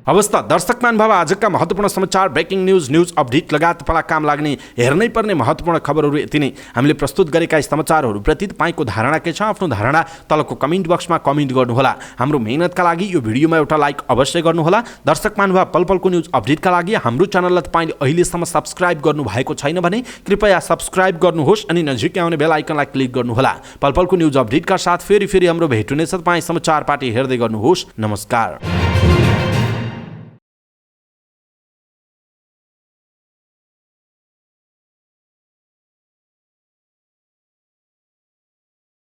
अवस्था दर्शक महानुभाव, आजका महत्त्वपूर्ण समाचार, ब्रेकिङ न्यूज अपडेट लगायत तपाईँलाई काम लाग्ने हेर्नै पर्ने महत्त्वपूर्ण खबरहरू यति नै। हामीले प्रस्तुत गरेका समाचारहरूप्रति तपाईँको धारणा के छ? आफ्नो धारणा तलको कमेन्ट बक्समा कमेन्ट गर्नुहोला। हाम्रो मेहनतका लागि यो भिडियोमा एउटा लाइक अवश्य गर्नुहोला। दर्शक महानुभाव, पलपलको न्यूज अपडेटका लागि हाम्रो च्यानललाई तपाईँले अहिलेसम्म सब्स्क्राइब गर्नुभएको छैन भने कृपया सब्स्क्राइब गर्नुहोस् अनि नजिकै आउने बेल आइकनलाई क्लिक गर्नुहोला। पलपलको न्यूज अपडेटका साथ फेरि हाम्रो भेट हुनेछ। तपाईँ समाचार पार्टी हेर्दै गर्नुहोस्। नमस्कार।